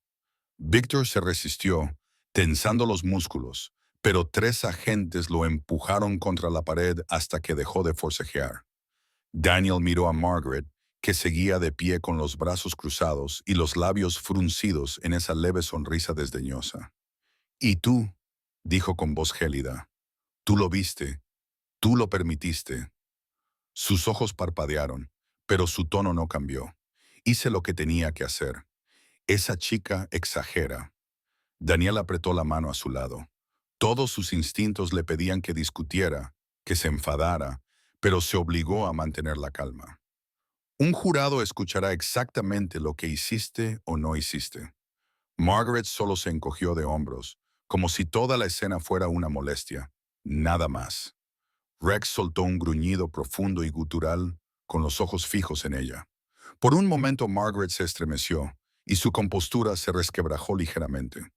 Victor se resistió, tensando los músculos, pero 3 agentes lo empujaron contra la pared hasta que dejó de forcejear. Daniel miró a Margaret, que seguía de pie con los brazos cruzados y los labios fruncidos en esa leve sonrisa desdeñosa. «¿Y tú?», dijo con voz gélida. «Tú lo viste, tú lo permitiste». Sus ojos parpadearon, pero su tono no cambió. «Hice lo que tenía que hacer. Esa chica exagera». Daniel apretó la mano a su lado. Todos sus instintos le pedían que discutiera, que se enfadara, pero se obligó a mantener la calma. «Un jurado escuchará exactamente lo que hiciste o no hiciste». Margaret solo se encogió de hombros, como si toda la escena fuera una molestia. Nada más. Rex soltó un gruñido profundo y gutural, con los ojos fijos en ella. Por un momento Margaret se estremeció, y su compostura se resquebrajó ligeramente.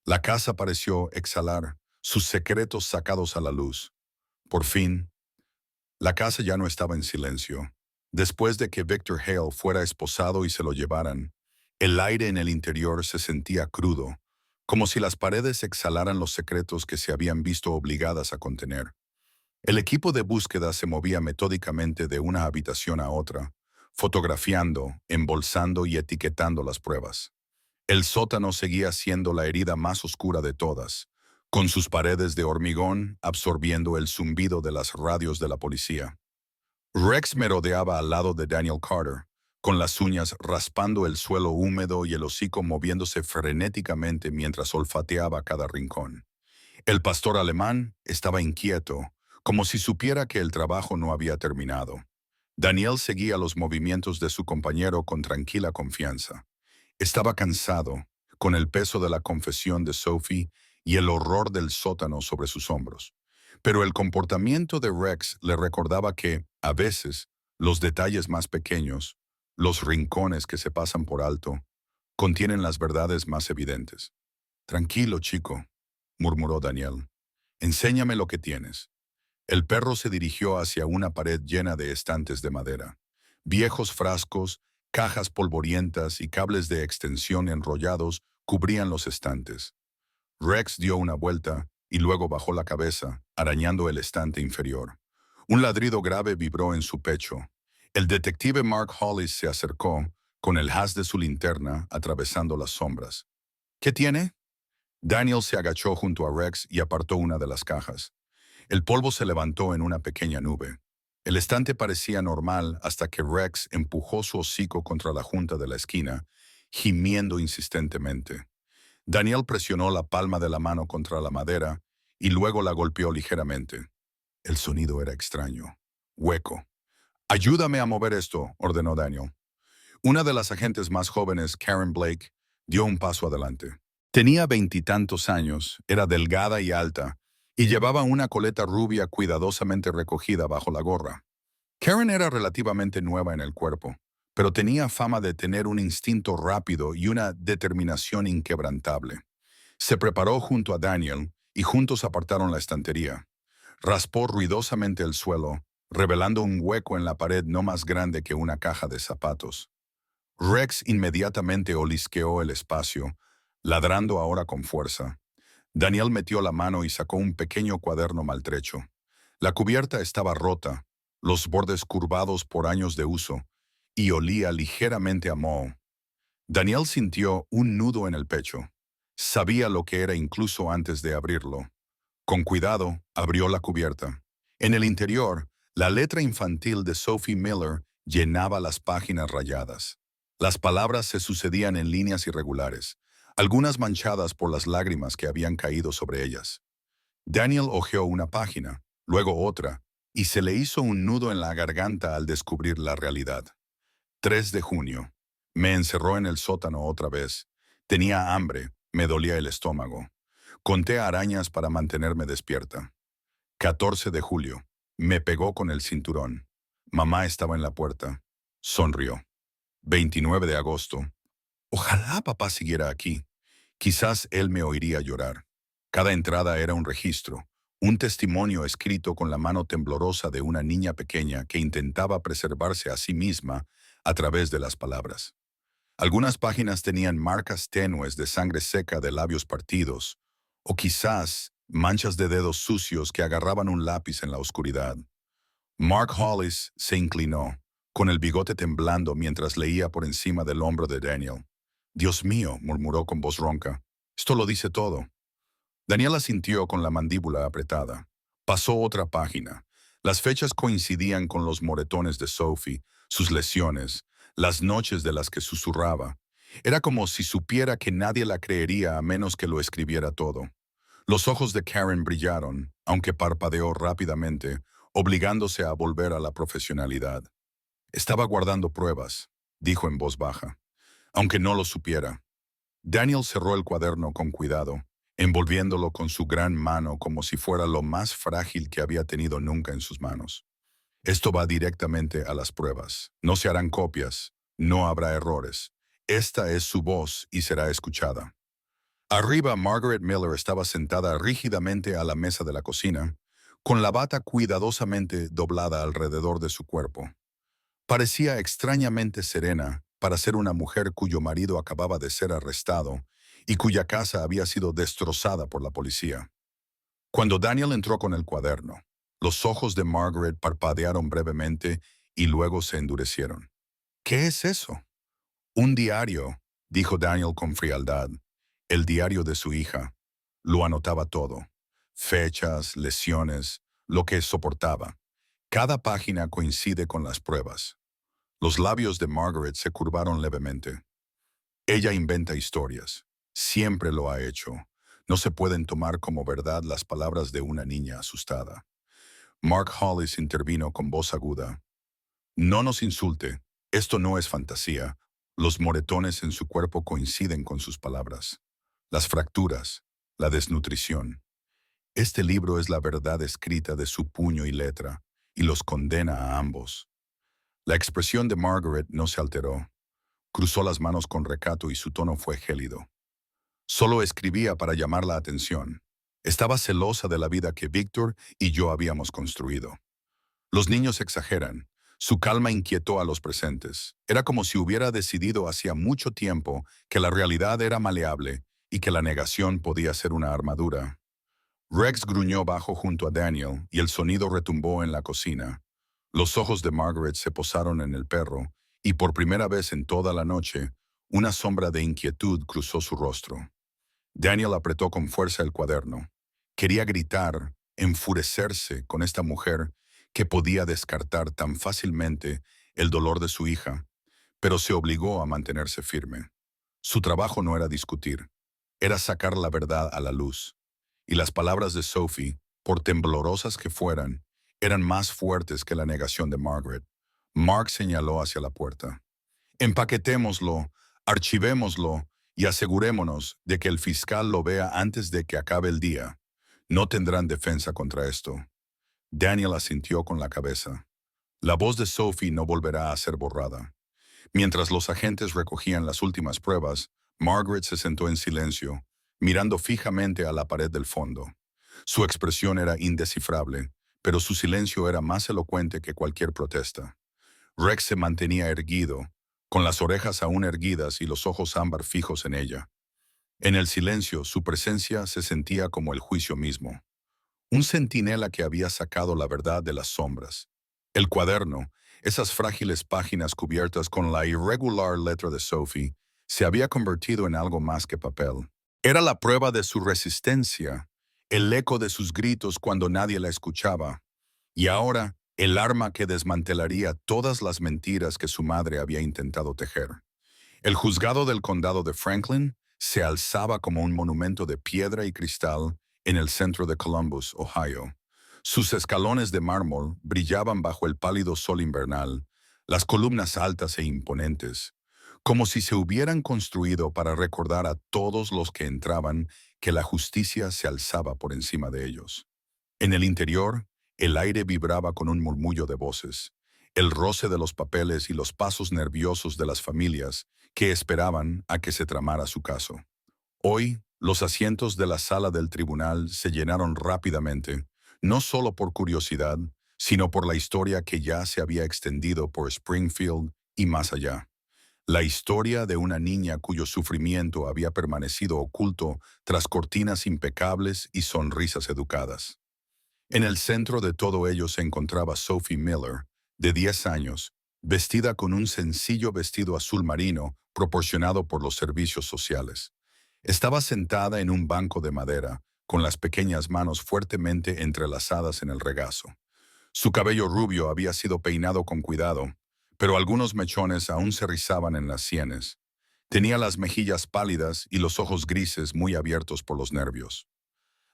La casa pareció exhalar, sus secretos sacados a la luz. Por fin, la casa ya no estaba en silencio. Después de que Victor Hale fuera esposado y se lo llevaran, el aire en el interior se sentía crudo, como si las paredes exhalaran los secretos que se habían visto obligadas a contener. El equipo de búsqueda se movía metódicamente de una habitación a otra, fotografiando, embolsando y etiquetando las pruebas. El sótano seguía siendo la herida más oscura de todas, con sus paredes de hormigón absorbiendo el zumbido de las radios de la policía. Rex merodeaba al lado de Daniel Carter, con las uñas raspando el suelo húmedo y el hocico moviéndose frenéticamente mientras olfateaba cada rincón. El pastor alemán estaba inquieto, como si supiera que el trabajo no había terminado. Daniel seguía los movimientos de su compañero con tranquila confianza. Estaba cansado, con el peso de la confesión de Sophie y el horror del sótano sobre sus hombros. Pero el comportamiento de Rex le recordaba que, a veces, los detalles más pequeños, los rincones que se pasan por alto, contienen las verdades más evidentes. «Tranquilo, chico», murmuró Daniel. «Enséñame lo que tienes». El perro se dirigió hacia una pared llena de estantes de madera. Viejos frascos, cajas polvorientas y cables de extensión enrollados cubrían los estantes. Rex dio una vuelta y luego bajó la cabeza, arañando el estante inferior. Un ladrido grave vibró en su pecho. El detective Mark Hollis se acercó, con el haz de su linterna atravesando las sombras. «¿Qué tiene?» Daniel se agachó junto a Rex y apartó una de las cajas. El polvo se levantó en una pequeña nube. El estante parecía normal hasta que Rex empujó su hocico contra la junta de la esquina, gimiendo insistentemente. Daniel presionó la palma de la mano contra la madera y luego la golpeó ligeramente. El sonido era extraño, hueco. «Ayúdame a mover esto», ordenó Daniel. Una de las agentes más jóvenes, Karen Blake, dio un paso adelante. Tenía 20 años, era delgada y alta, y llevaba una coleta rubia cuidadosamente recogida bajo la gorra. Karen era relativamente nueva en el cuerpo, pero tenía fama de tener un instinto rápido y una determinación inquebrantable. Se preparó junto a Daniel y juntos apartaron la estantería. Raspó ruidosamente el suelo, revelando un hueco en la pared no más grande que una caja de zapatos. Rex inmediatamente olisqueó el espacio, ladrando ahora con fuerza. Daniel metió la mano y sacó un pequeño cuaderno maltrecho. La cubierta estaba rota, los bordes curvados por años de uso, y olía ligeramente a moho. Daniel sintió un nudo en el pecho. Sabía lo que era incluso antes de abrirlo. Con cuidado, abrió la cubierta. En el interior, la letra infantil de Sophie Miller llenaba las páginas rayadas. Las palabras se sucedían en líneas irregulares, algunas manchadas por las lágrimas que habían caído sobre ellas. Daniel hojeó una página, luego otra, y se le hizo un nudo en la garganta al descubrir la realidad. 3 de junio. Me encerró en el sótano otra vez. Tenía hambre, me dolía el estómago. Conté arañas para mantenerme despierta. 14 de julio. Me pegó con el cinturón. Mamá estaba en la puerta. Sonrió. 29 de agosto. Ojalá papá siguiera aquí. Quizás él me oiría llorar. Cada entrada era un registro, un testimonio escrito con la mano temblorosa de una niña pequeña que intentaba preservarse a sí misma a través de las palabras. Algunas páginas tenían marcas tenues de sangre seca de labios partidos, o quizás manchas de dedos sucios que agarraban un lápiz en la oscuridad. Mark Hollis se inclinó, con el bigote temblando mientras leía por encima del hombro de Daniel. Dios mío, murmuró con voz ronca. Esto lo dice todo. Daniel asintió con la mandíbula apretada. Pasó otra página. Las fechas coincidían con los moretones de Sophie, sus lesiones, las noches de las que susurraba. Era como si supiera que nadie la creería a menos que lo escribiera todo. Los ojos de Karen brillaron, aunque parpadeó rápidamente, obligándose a volver a la profesionalidad. Estaba guardando pruebas, dijo en voz baja, aunque no lo supiera. Daniel cerró el cuaderno con cuidado, envolviéndolo con su gran mano como si fuera lo más frágil que había tenido nunca en sus manos. Esto va directamente a las pruebas. No se harán copias, no habrá errores. Esta es su voz y será escuchada. Arriba, Margaret Miller estaba sentada rígidamente a la mesa de la cocina, con la bata cuidadosamente doblada alrededor de su cuerpo. Parecía extrañamente serena para ser una mujer cuyo marido acababa de ser arrestado y cuya casa había sido destrozada por la policía. Cuando Daniel entró con el cuaderno, los ojos de Margaret parpadearon brevemente y luego se endurecieron. ¿Qué es eso? Un diario, dijo Daniel con frialdad. El diario de su hija. Lo anotaba todo. Fechas, lesiones, lo que soportaba. Cada página coincide con las pruebas. Los labios de Margaret se curvaron levemente. Ella inventa historias. Siempre lo ha hecho. No se pueden tomar como verdad las palabras de una niña asustada. Mark Hollis intervino con voz aguda. No nos insulte. Esto no es fantasía. Los moretones en su cuerpo coinciden con sus palabras. Las fracturas, la desnutrición. Este libro es la verdad escrita de su puño y letra, y los condena a ambos. La expresión de Margaret no se alteró. Cruzó las manos con recato y su tono fue gélido. Solo escribía para llamar la atención. Estaba celosa de la vida que Víctor y yo habíamos construido. Los niños exageran. Su calma inquietó a los presentes. Era como si hubiera decidido hacía mucho tiempo que la realidad era maleable y que la negación podía ser una armadura. Rex gruñó bajo junto a Daniel y el sonido retumbó en la cocina. Los ojos de Margaret se posaron en el perro y por primera vez en toda la noche, una sombra de inquietud cruzó su rostro. Daniel apretó con fuerza el cuaderno. Quería gritar, enfurecerse con esta mujer que podía descartar tan fácilmente el dolor de su hija, pero se obligó a mantenerse firme. Su trabajo no era discutir, era sacar la verdad a la luz. Y las palabras de Sophie, por temblorosas que fueran, eran más fuertes que la negación de Margaret. Mark señaló hacia la puerta. Empaquetémoslo, archivémoslo y asegurémonos de que el fiscal lo vea antes de que acabe el día. No tendrán defensa contra esto. Daniel asintió con la cabeza. La voz de Sophie no volverá a ser borrada. Mientras los agentes recogían las últimas pruebas, Margaret se sentó en silencio, mirando fijamente a la pared del fondo. Su expresión era indescifrable, pero su silencio era más elocuente que cualquier protesta. Rex se mantenía erguido, con las orejas aún erguidas y los ojos ámbar fijos en ella. En el silencio, su presencia se sentía como el juicio mismo. Un centinela que había sacado la verdad de las sombras. El cuaderno, esas frágiles páginas cubiertas con la irregular letra de Sophie, se había convertido en algo más que papel. Era la prueba de su resistencia, el eco de sus gritos cuando nadie la escuchaba, y ahora el arma que desmantelaría todas las mentiras que su madre había intentado tejer. El juzgado del condado de Franklin se alzaba como un monumento de piedra y cristal en el centro de Columbus, Ohio. Sus escalones de mármol brillaban bajo el pálido sol invernal, las columnas altas e imponentes, como si se hubieran construido para recordar a todos los que entraban que la justicia se alzaba por encima de ellos. En el interior, el aire vibraba con un murmullo de voces, el roce de los papeles y los pasos nerviosos de las familias que esperaban a que se tramara su caso. Hoy, los asientos de la sala del tribunal se llenaron rápidamente, no solo por curiosidad, sino por la historia que ya se había extendido por Springfield y más allá. La historia de una niña cuyo sufrimiento había permanecido oculto tras cortinas impecables y sonrisas educadas. En el centro de todo ello se encontraba Sophie Miller, de 10 años, vestida con un sencillo vestido azul marino proporcionado por los servicios sociales. Estaba sentada en un banco de madera, con las pequeñas manos fuertemente entrelazadas en el regazo. Su cabello rubio había sido peinado con cuidado, pero algunos mechones aún se rizaban en las sienes. Tenía las mejillas pálidas y los ojos grises muy abiertos por los nervios.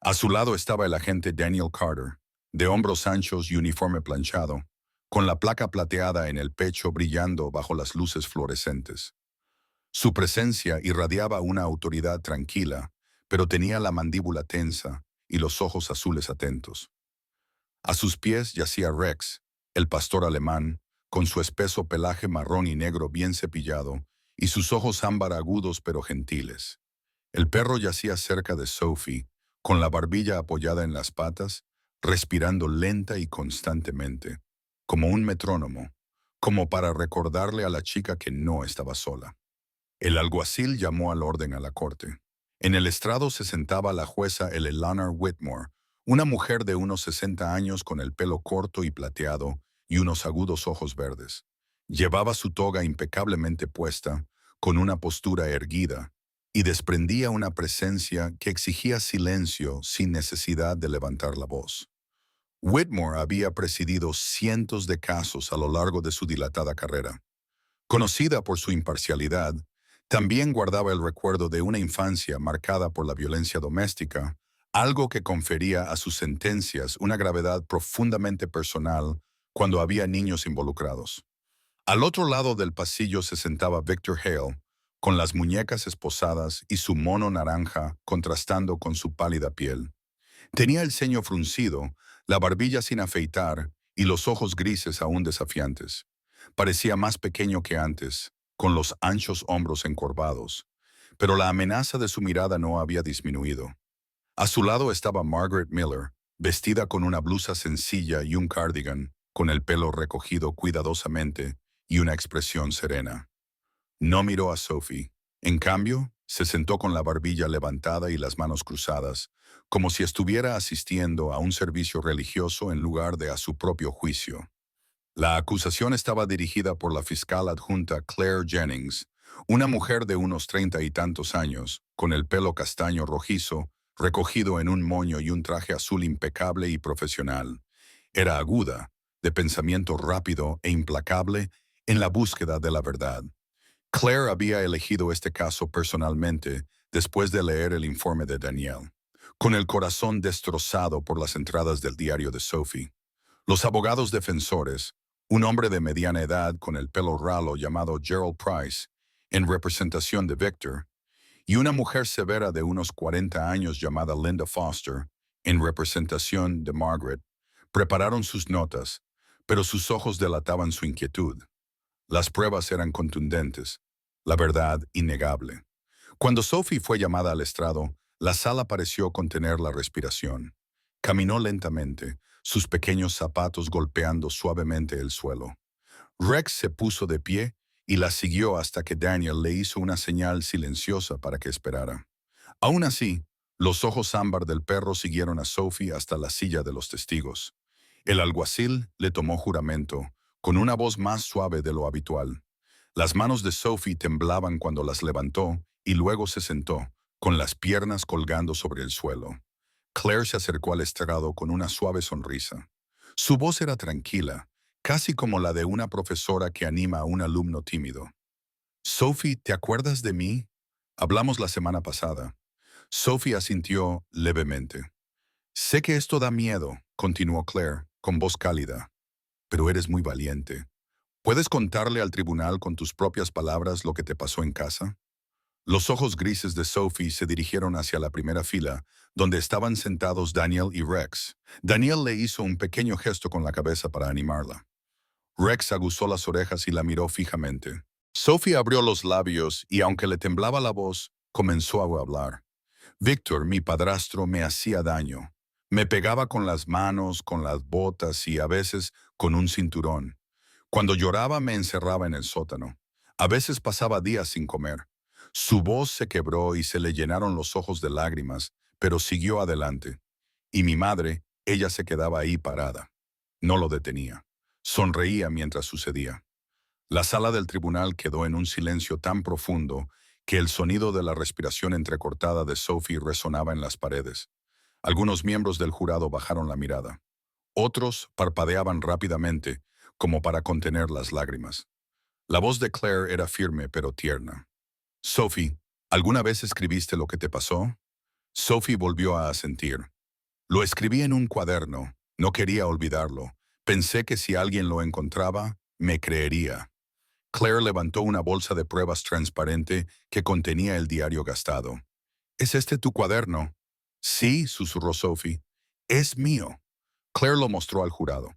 A su lado estaba el agente Daniel Carter, de hombros anchos y uniforme planchado, con la placa plateada en el pecho brillando bajo las luces fluorescentes. Su presencia irradiaba una autoridad tranquila, pero tenía la mandíbula tensa y los ojos azules atentos. A sus pies yacía Rex, el pastor alemán, con su espeso pelaje marrón y negro bien cepillado y sus ojos ámbar agudos pero gentiles. El perro yacía cerca de Sophie, con la barbilla apoyada en las patas, respirando lenta y constantemente, como un metrónomo, como para recordarle a la chica que no estaba sola. El alguacil llamó al orden a la corte. En el estrado se sentaba la jueza Eleanor Whitmore, una mujer de unos 60 años con el pelo corto y plateado y unos agudos ojos verdes. Llevaba su toga impecablemente puesta, con una postura erguida, y desprendía una presencia que exigía silencio sin necesidad de levantar la voz. Whitmore había presidido cientos de casos a lo largo de su dilatada carrera. Conocida por su imparcialidad, también guardaba el recuerdo de una infancia marcada por la violencia doméstica, algo que confería a sus sentencias una gravedad profundamente personal cuando había niños involucrados. Al otro lado del pasillo se sentaba Victor Hale, con las muñecas esposadas y su mono naranja contrastando con su pálida piel. Tenía el ceño fruncido, la barbilla sin afeitar y los ojos grises aún desafiantes. Parecía más pequeño que antes, con los anchos hombros encorvados, pero la amenaza de su mirada no había disminuido. A su lado estaba Margaret Miller, vestida con una blusa sencilla y un cardigan, con el pelo recogido cuidadosamente y una expresión serena. No miró a Sophie. En cambio, se sentó con la barbilla levantada y las manos cruzadas, como si estuviera asistiendo a un servicio religioso en lugar de a su propio juicio. La acusación estaba dirigida por la fiscal adjunta Claire Jennings, una mujer de unos 30 y tantos años, con el pelo castaño rojizo, recogido en un moño y un traje azul impecable y profesional. Era aguda, de pensamiento rápido e implacable en la búsqueda de la verdad. Claire había elegido este caso personalmente después de leer el informe de Daniel, con el corazón destrozado por las entradas del diario de Sophie. Los abogados defensores, un hombre de mediana edad con el pelo ralo llamado Gerald Price, en representación de Victor, y una mujer severa de unos 40 años llamada Linda Foster, en representación de Margaret, prepararon sus notas, pero sus ojos delataban su inquietud. Las pruebas eran contundentes, la verdad innegable. Cuando Sophie fue llamada al estrado, la sala pareció contener la respiración. Caminó lentamente, sus pequeños zapatos golpeando suavemente el suelo. Rex se puso de pie y la siguió hasta que Daniel le hizo una señal silenciosa para que esperara. Aún así, los ojos ámbar del perro siguieron a Sophie hasta la silla de los testigos. El alguacil le tomó juramento, con una voz más suave de lo habitual. Las manos de Sophie temblaban cuando las levantó y luego se sentó, con las piernas colgando sobre el suelo. Claire se acercó al estrado con una suave sonrisa. Su voz era tranquila, casi como la de una profesora que anima a un alumno tímido. Sophie, ¿te acuerdas de mí? Hablamos la semana pasada. Sophie asintió levemente. Sé que esto da miedo, continuó Claire, con voz cálida, pero eres muy valiente. ¿Puedes contarle al tribunal con tus propias palabras lo que te pasó en casa? Los ojos grises de Sophie se dirigieron hacia la primera fila, donde estaban sentados Daniel y Rex. Daniel le hizo un pequeño gesto con la cabeza para animarla. Rex aguzó las orejas y la miró fijamente. Sophie abrió los labios y, aunque le temblaba la voz, comenzó a hablar. Víctor, mi padrastro, me hacía daño. Me pegaba con las manos, con las botas y a veces con un cinturón. Cuando lloraba me encerraba en el sótano. A veces pasaba días sin comer. Su voz se quebró y se le llenaron los ojos de lágrimas, pero siguió adelante. Y mi madre, ella se quedaba ahí parada. No lo detenía. Sonreía mientras sucedía. La sala del tribunal quedó en un silencio tan profundo que el sonido de la respiración entrecortada de Sophie resonaba en las paredes. Algunos miembros del jurado bajaron la mirada. Otros parpadeaban rápidamente, como para contener las lágrimas. La voz de Claire era firme pero tierna. Sophie, ¿alguna vez escribiste lo que te pasó? Sophie volvió a asentir. Lo escribí en un cuaderno. No quería olvidarlo. Pensé que si alguien lo encontraba, me creería. Claire levantó una bolsa de pruebas transparente que contenía el diario gastado. ¿Es este tu cuaderno? Sí, susurró Sophie. Es mío. Claire lo mostró al jurado.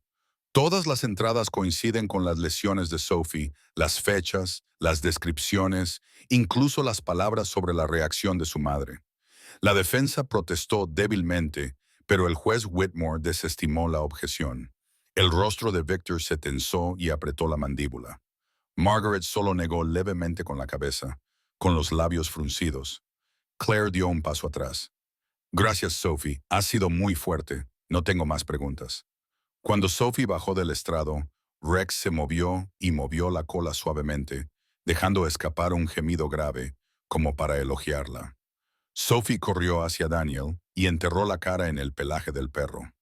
Todas las entradas coinciden con las lesiones de Sophie, las fechas, las descripciones, incluso las palabras sobre la reacción de su madre. La defensa protestó débilmente, pero el juez Whitmore desestimó la objeción. El rostro de Victor se tensó y apretó la mandíbula. Margaret solo negó levemente con la cabeza, con los labios fruncidos. Claire dio un paso atrás. Gracias, Sophie. Has sido muy fuerte. No tengo más preguntas. Cuando Sophie bajó del estrado, Rex se movió y movió la cola suavemente, dejando escapar un gemido grave, como para elogiarla. Sophie corrió hacia Daniel y enterró la cara en el pelaje del perro.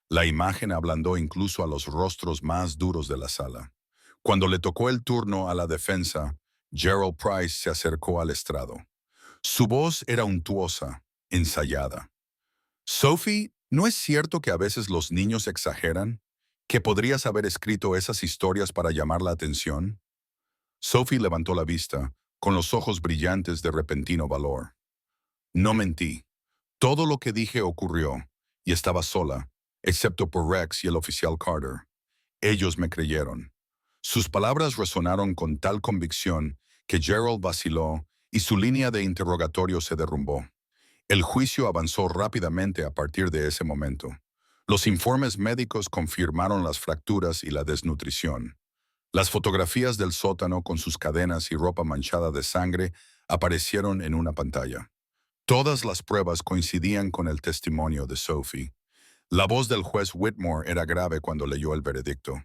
La imagen ablandó incluso a los rostros más duros de la sala. Cuando le tocó el turno a la defensa, Gerald Price se acercó al estrado. Su voz era untuosa, ensayada. Sophie, ¿no es cierto que a veces los niños exageran? ¿Que podrías haber escrito esas historias para llamar la atención? Sophie levantó la vista, con los ojos brillantes de repentino valor. No mentí. Todo lo que dije ocurrió, y estaba sola, excepto por Rex y el oficial Carter. Ellos me creyeron. Sus palabras resonaron con tal convicción que Gerald vaciló y su línea de interrogatorio se derrumbó. El juicio avanzó rápidamente a partir de ese momento. Los informes médicos confirmaron las fracturas y la desnutrición. Las fotografías del sótano con sus cadenas y ropa manchada de sangre aparecieron en una pantalla. Todas las pruebas coincidían con el testimonio de Sophie. La voz del juez Whitmore era grave cuando leyó el veredicto.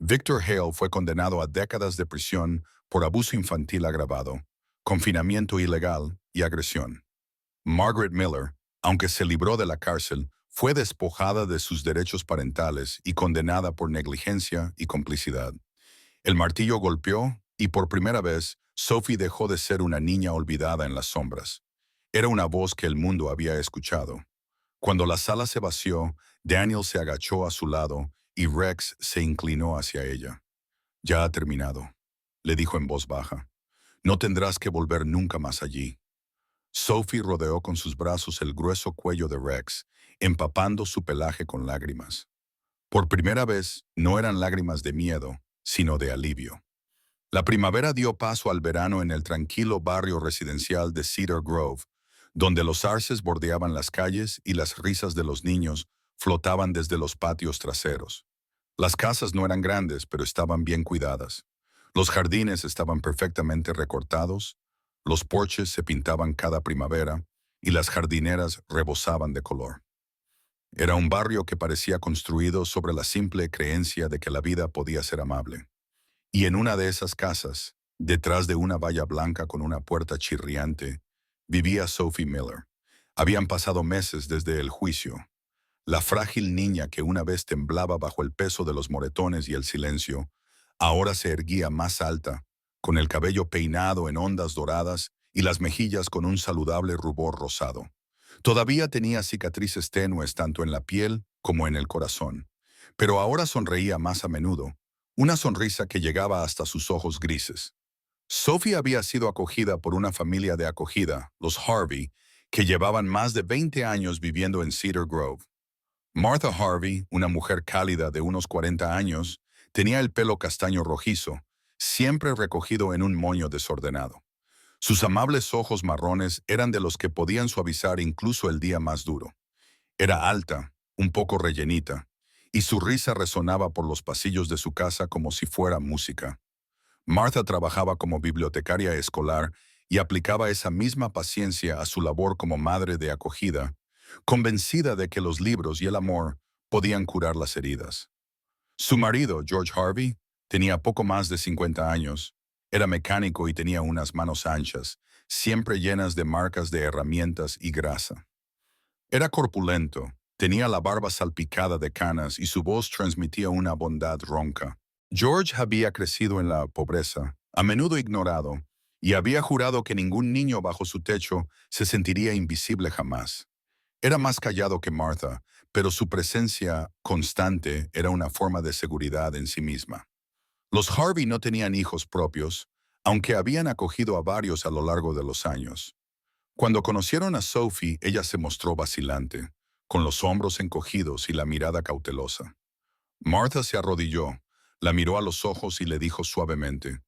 Victor Hale fue condenado a décadas de prisión por abuso infantil agravado, confinamiento ilegal y agresión. Margaret Miller, aunque se libró de la cárcel, fue despojada de sus derechos parentales y condenada por negligencia y complicidad. El martillo golpeó y por primera vez Sophie dejó de ser una niña olvidada en las sombras. Era una voz que el mundo había escuchado. Cuando la sala se vació, Daniel se agachó a su lado y Rex se inclinó hacia ella. Ya ha terminado, le dijo en voz baja. No tendrás que volver nunca más allí. Sophie rodeó con sus brazos el grueso cuello de Rex, empapando su pelaje con lágrimas. Por primera vez, no eran lágrimas de miedo, sino de alivio. La primavera dio paso al verano en el tranquilo barrio residencial de Cedar Grove, donde los arces bordeaban las calles y las risas de los niños flotaban desde los patios traseros. Las casas no eran grandes, pero estaban bien cuidadas. Los jardines estaban perfectamente recortados, los porches se pintaban cada primavera y las jardineras rebosaban de color. Era un barrio que parecía construido sobre la simple creencia de que la vida podía ser amable. Y en una de esas casas, detrás de una valla blanca con una puerta chirriante, vivía Sophie Miller. Habían pasado meses desde el juicio. La frágil niña que una vez temblaba bajo el peso de los moretones y el silencio, ahora se erguía más alta, con el cabello peinado en ondas doradas y las mejillas con un saludable rubor rosado. Todavía tenía cicatrices tenues tanto en la piel como en el corazón, pero ahora sonreía más a menudo, una sonrisa que llegaba hasta sus ojos grises. Sophie había sido acogida por una familia de acogida, los Harvey, que llevaban más de 20 años viviendo en Cedar Grove. Martha Harvey, una mujer cálida de unos 40 años, tenía el pelo castaño rojizo, siempre recogido en un moño desordenado. Sus amables ojos marrones eran de los que podían suavizar incluso el día más duro. Era alta, un poco rellenita, y su risa resonaba por los pasillos de su casa como si fuera música. Martha trabajaba como bibliotecaria escolar y aplicaba esa misma paciencia a su labor como madre de acogida, convencida de que los libros y el amor podían curar las heridas. Su marido, George Harvey, tenía poco más de 50 años. Era mecánico y tenía unas manos anchas, siempre llenas de marcas de herramientas y grasa. Era corpulento, tenía la barba salpicada de canas y su voz transmitía una bondad ronca. George había crecido en la pobreza, a menudo ignorado, y había jurado que ningún niño bajo su techo se sentiría invisible jamás. Era más callado que Martha, pero su presencia constante era una forma de seguridad en sí misma. Los Harvey no tenían hijos propios, aunque habían acogido a varios a lo largo de los años. Cuando conocieron a Sophie, ella se mostró vacilante, con los hombros encogidos y la mirada cautelosa. Martha se arrodilló, la miró a los ojos y le dijo suavemente,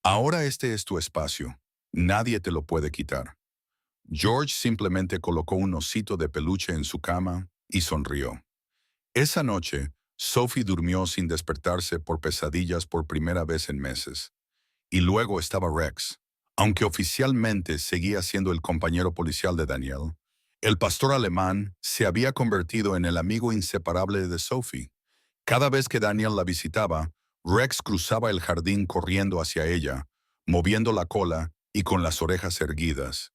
«Ahora este es tu espacio. Nadie te lo puede quitar». George simplemente colocó un osito de peluche en su cama y sonrió. Esa noche, Sophie durmió sin despertarse por pesadillas por primera vez en meses. Y luego estaba Rex. Aunque oficialmente seguía siendo el compañero policial de Daniel, el pastor alemán se había convertido en el amigo inseparable de Sophie. Cada vez que Daniel la visitaba, Rex cruzaba el jardín corriendo hacia ella, moviendo la cola y con las orejas erguidas.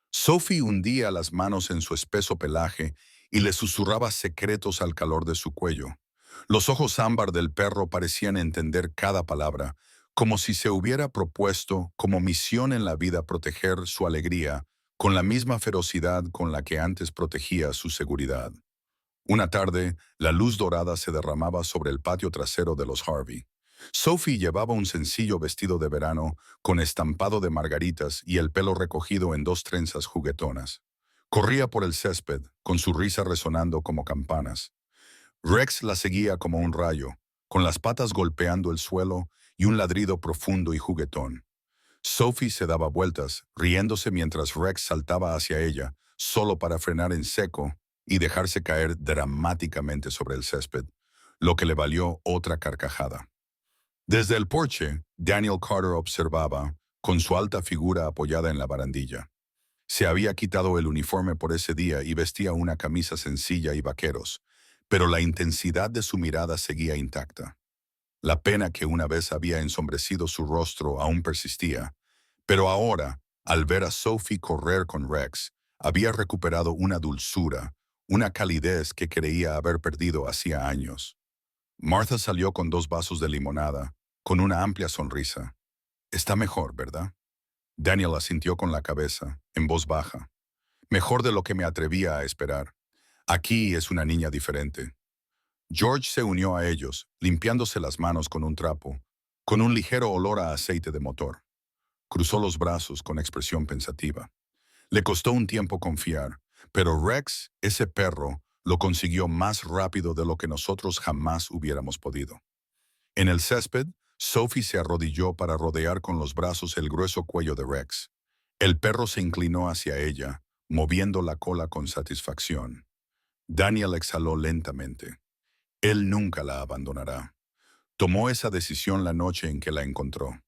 Sophie hundía las manos en su espeso pelaje y le susurraba secretos al calor de su cuello. Los ojos ámbar del perro parecían entender cada palabra, como si se hubiera propuesto como misión en la vida proteger su alegría con la misma ferocidad con la que antes protegía su seguridad. Una tarde, la luz dorada se derramaba sobre el patio trasero de los Harvey. Sophie llevaba un sencillo vestido de verano con estampado de margaritas y el pelo recogido en dos trenzas juguetonas. Corría por el césped, con su risa resonando como campanas. Rex la seguía como un rayo, con las patas golpeando el suelo y un ladrido profundo y juguetón. Sophie se daba vueltas, riéndose mientras Rex saltaba hacia ella, solo para frenar en seco y dejarse caer dramáticamente sobre el césped, lo que le valió otra carcajada. Desde el porche, Daniel Carter observaba, con su alta figura apoyada en la barandilla. Se había quitado el uniforme por ese día y vestía una camisa sencilla y vaqueros, pero la intensidad de su mirada seguía intacta. La pena que una vez había ensombrecido su rostro aún persistía, pero ahora, al ver a Sophie correr con Rex, había recuperado una dulzura, una calidez que creía haber perdido hacía años. Martha salió con 2 vasos de limonada, con una amplia sonrisa. «Está mejor, ¿verdad?» Daniel asintió con la cabeza, en voz baja. «Mejor de lo que me atrevía a esperar. Aquí es una niña diferente». George se unió a ellos, limpiándose las manos con un trapo, con un ligero olor a aceite de motor. Cruzó los brazos con expresión pensativa. Le costó un tiempo confiar, pero Rex, ese perro, Lo consiguió más rápido de lo que nosotros jamás hubiéramos podido. En el césped, Sophie se arrodilló para rodear con los brazos el grueso cuello de Rex. El perro se inclinó hacia ella, moviendo la cola con satisfacción. Daniel exhaló lentamente. Él nunca la abandonará. Tomó esa decisión la noche en que la encontró.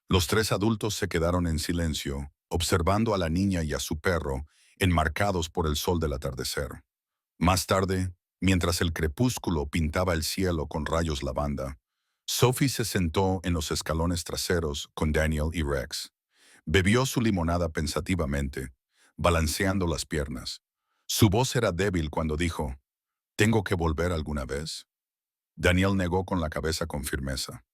Los tres adultos se quedaron en silencio, observando a la niña y a su perro, enmarcados por el sol del atardecer. Más tarde, mientras el crepúsculo pintaba el cielo con rayos lavanda, Sophie se sentó en los escalones traseros con Daniel y Rex. Bebió su limonada pensativamente, balanceando las piernas. Su voz era débil cuando dijo, ¿tengo que volver alguna vez? Daniel negó con la cabeza con firmeza.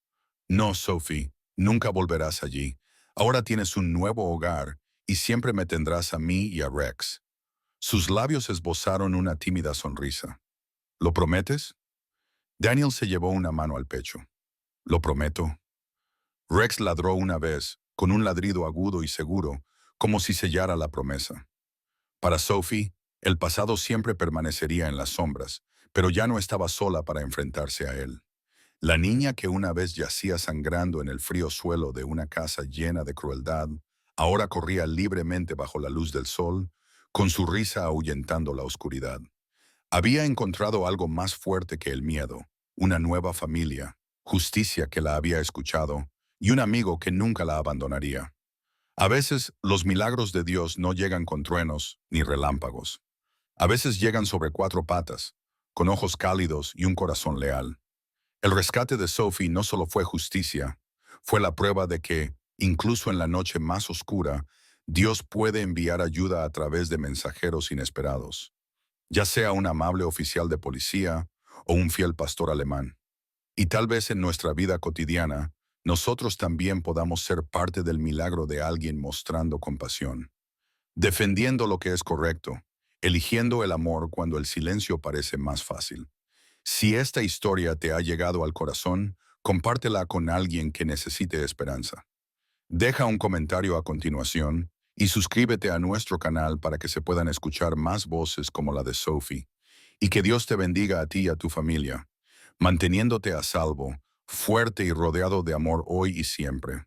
No, Sophie, nunca volverás allí. Ahora tienes un nuevo hogar y siempre me tendrás a mí y a Rex. Sus labios esbozaron una tímida sonrisa. ¿Lo prometes? Daniel se llevó una mano al pecho. Lo prometo. Rex ladró una vez, con un ladrido agudo y seguro, como si sellara la promesa. Para Sophie, el pasado siempre permanecería en las sombras, pero ya no estaba sola para enfrentarse a él. La niña que una vez yacía sangrando en el frío suelo de una casa llena de crueldad, ahora corría libremente bajo la luz del sol, con su risa ahuyentando la oscuridad. Había encontrado algo más fuerte que el miedo, una nueva familia, justicia que la había escuchado y un amigo que nunca la abandonaría. A veces, los milagros de Dios no llegan con truenos ni relámpagos. A veces llegan sobre cuatro patas, con ojos cálidos y un corazón leal. El rescate de Sophie no solo fue justicia, fue la prueba de que, incluso en la noche más oscura, Dios puede enviar ayuda a través de mensajeros inesperados, ya sea un amable oficial de policía o un fiel pastor alemán. Y tal vez en nuestra vida cotidiana, nosotros también podamos ser parte del milagro de alguien mostrando compasión, defendiendo lo que es correcto, eligiendo el amor cuando el silencio parece más fácil. Si esta historia te ha llegado al corazón, compártela con alguien que necesite esperanza. Deja un comentario a continuación y suscríbete a nuestro canal para que se puedan escuchar más voces como la de Sophie. Y que Dios te bendiga a ti y a tu familia, manteniéndote a salvo, fuerte y rodeado de amor hoy y siempre.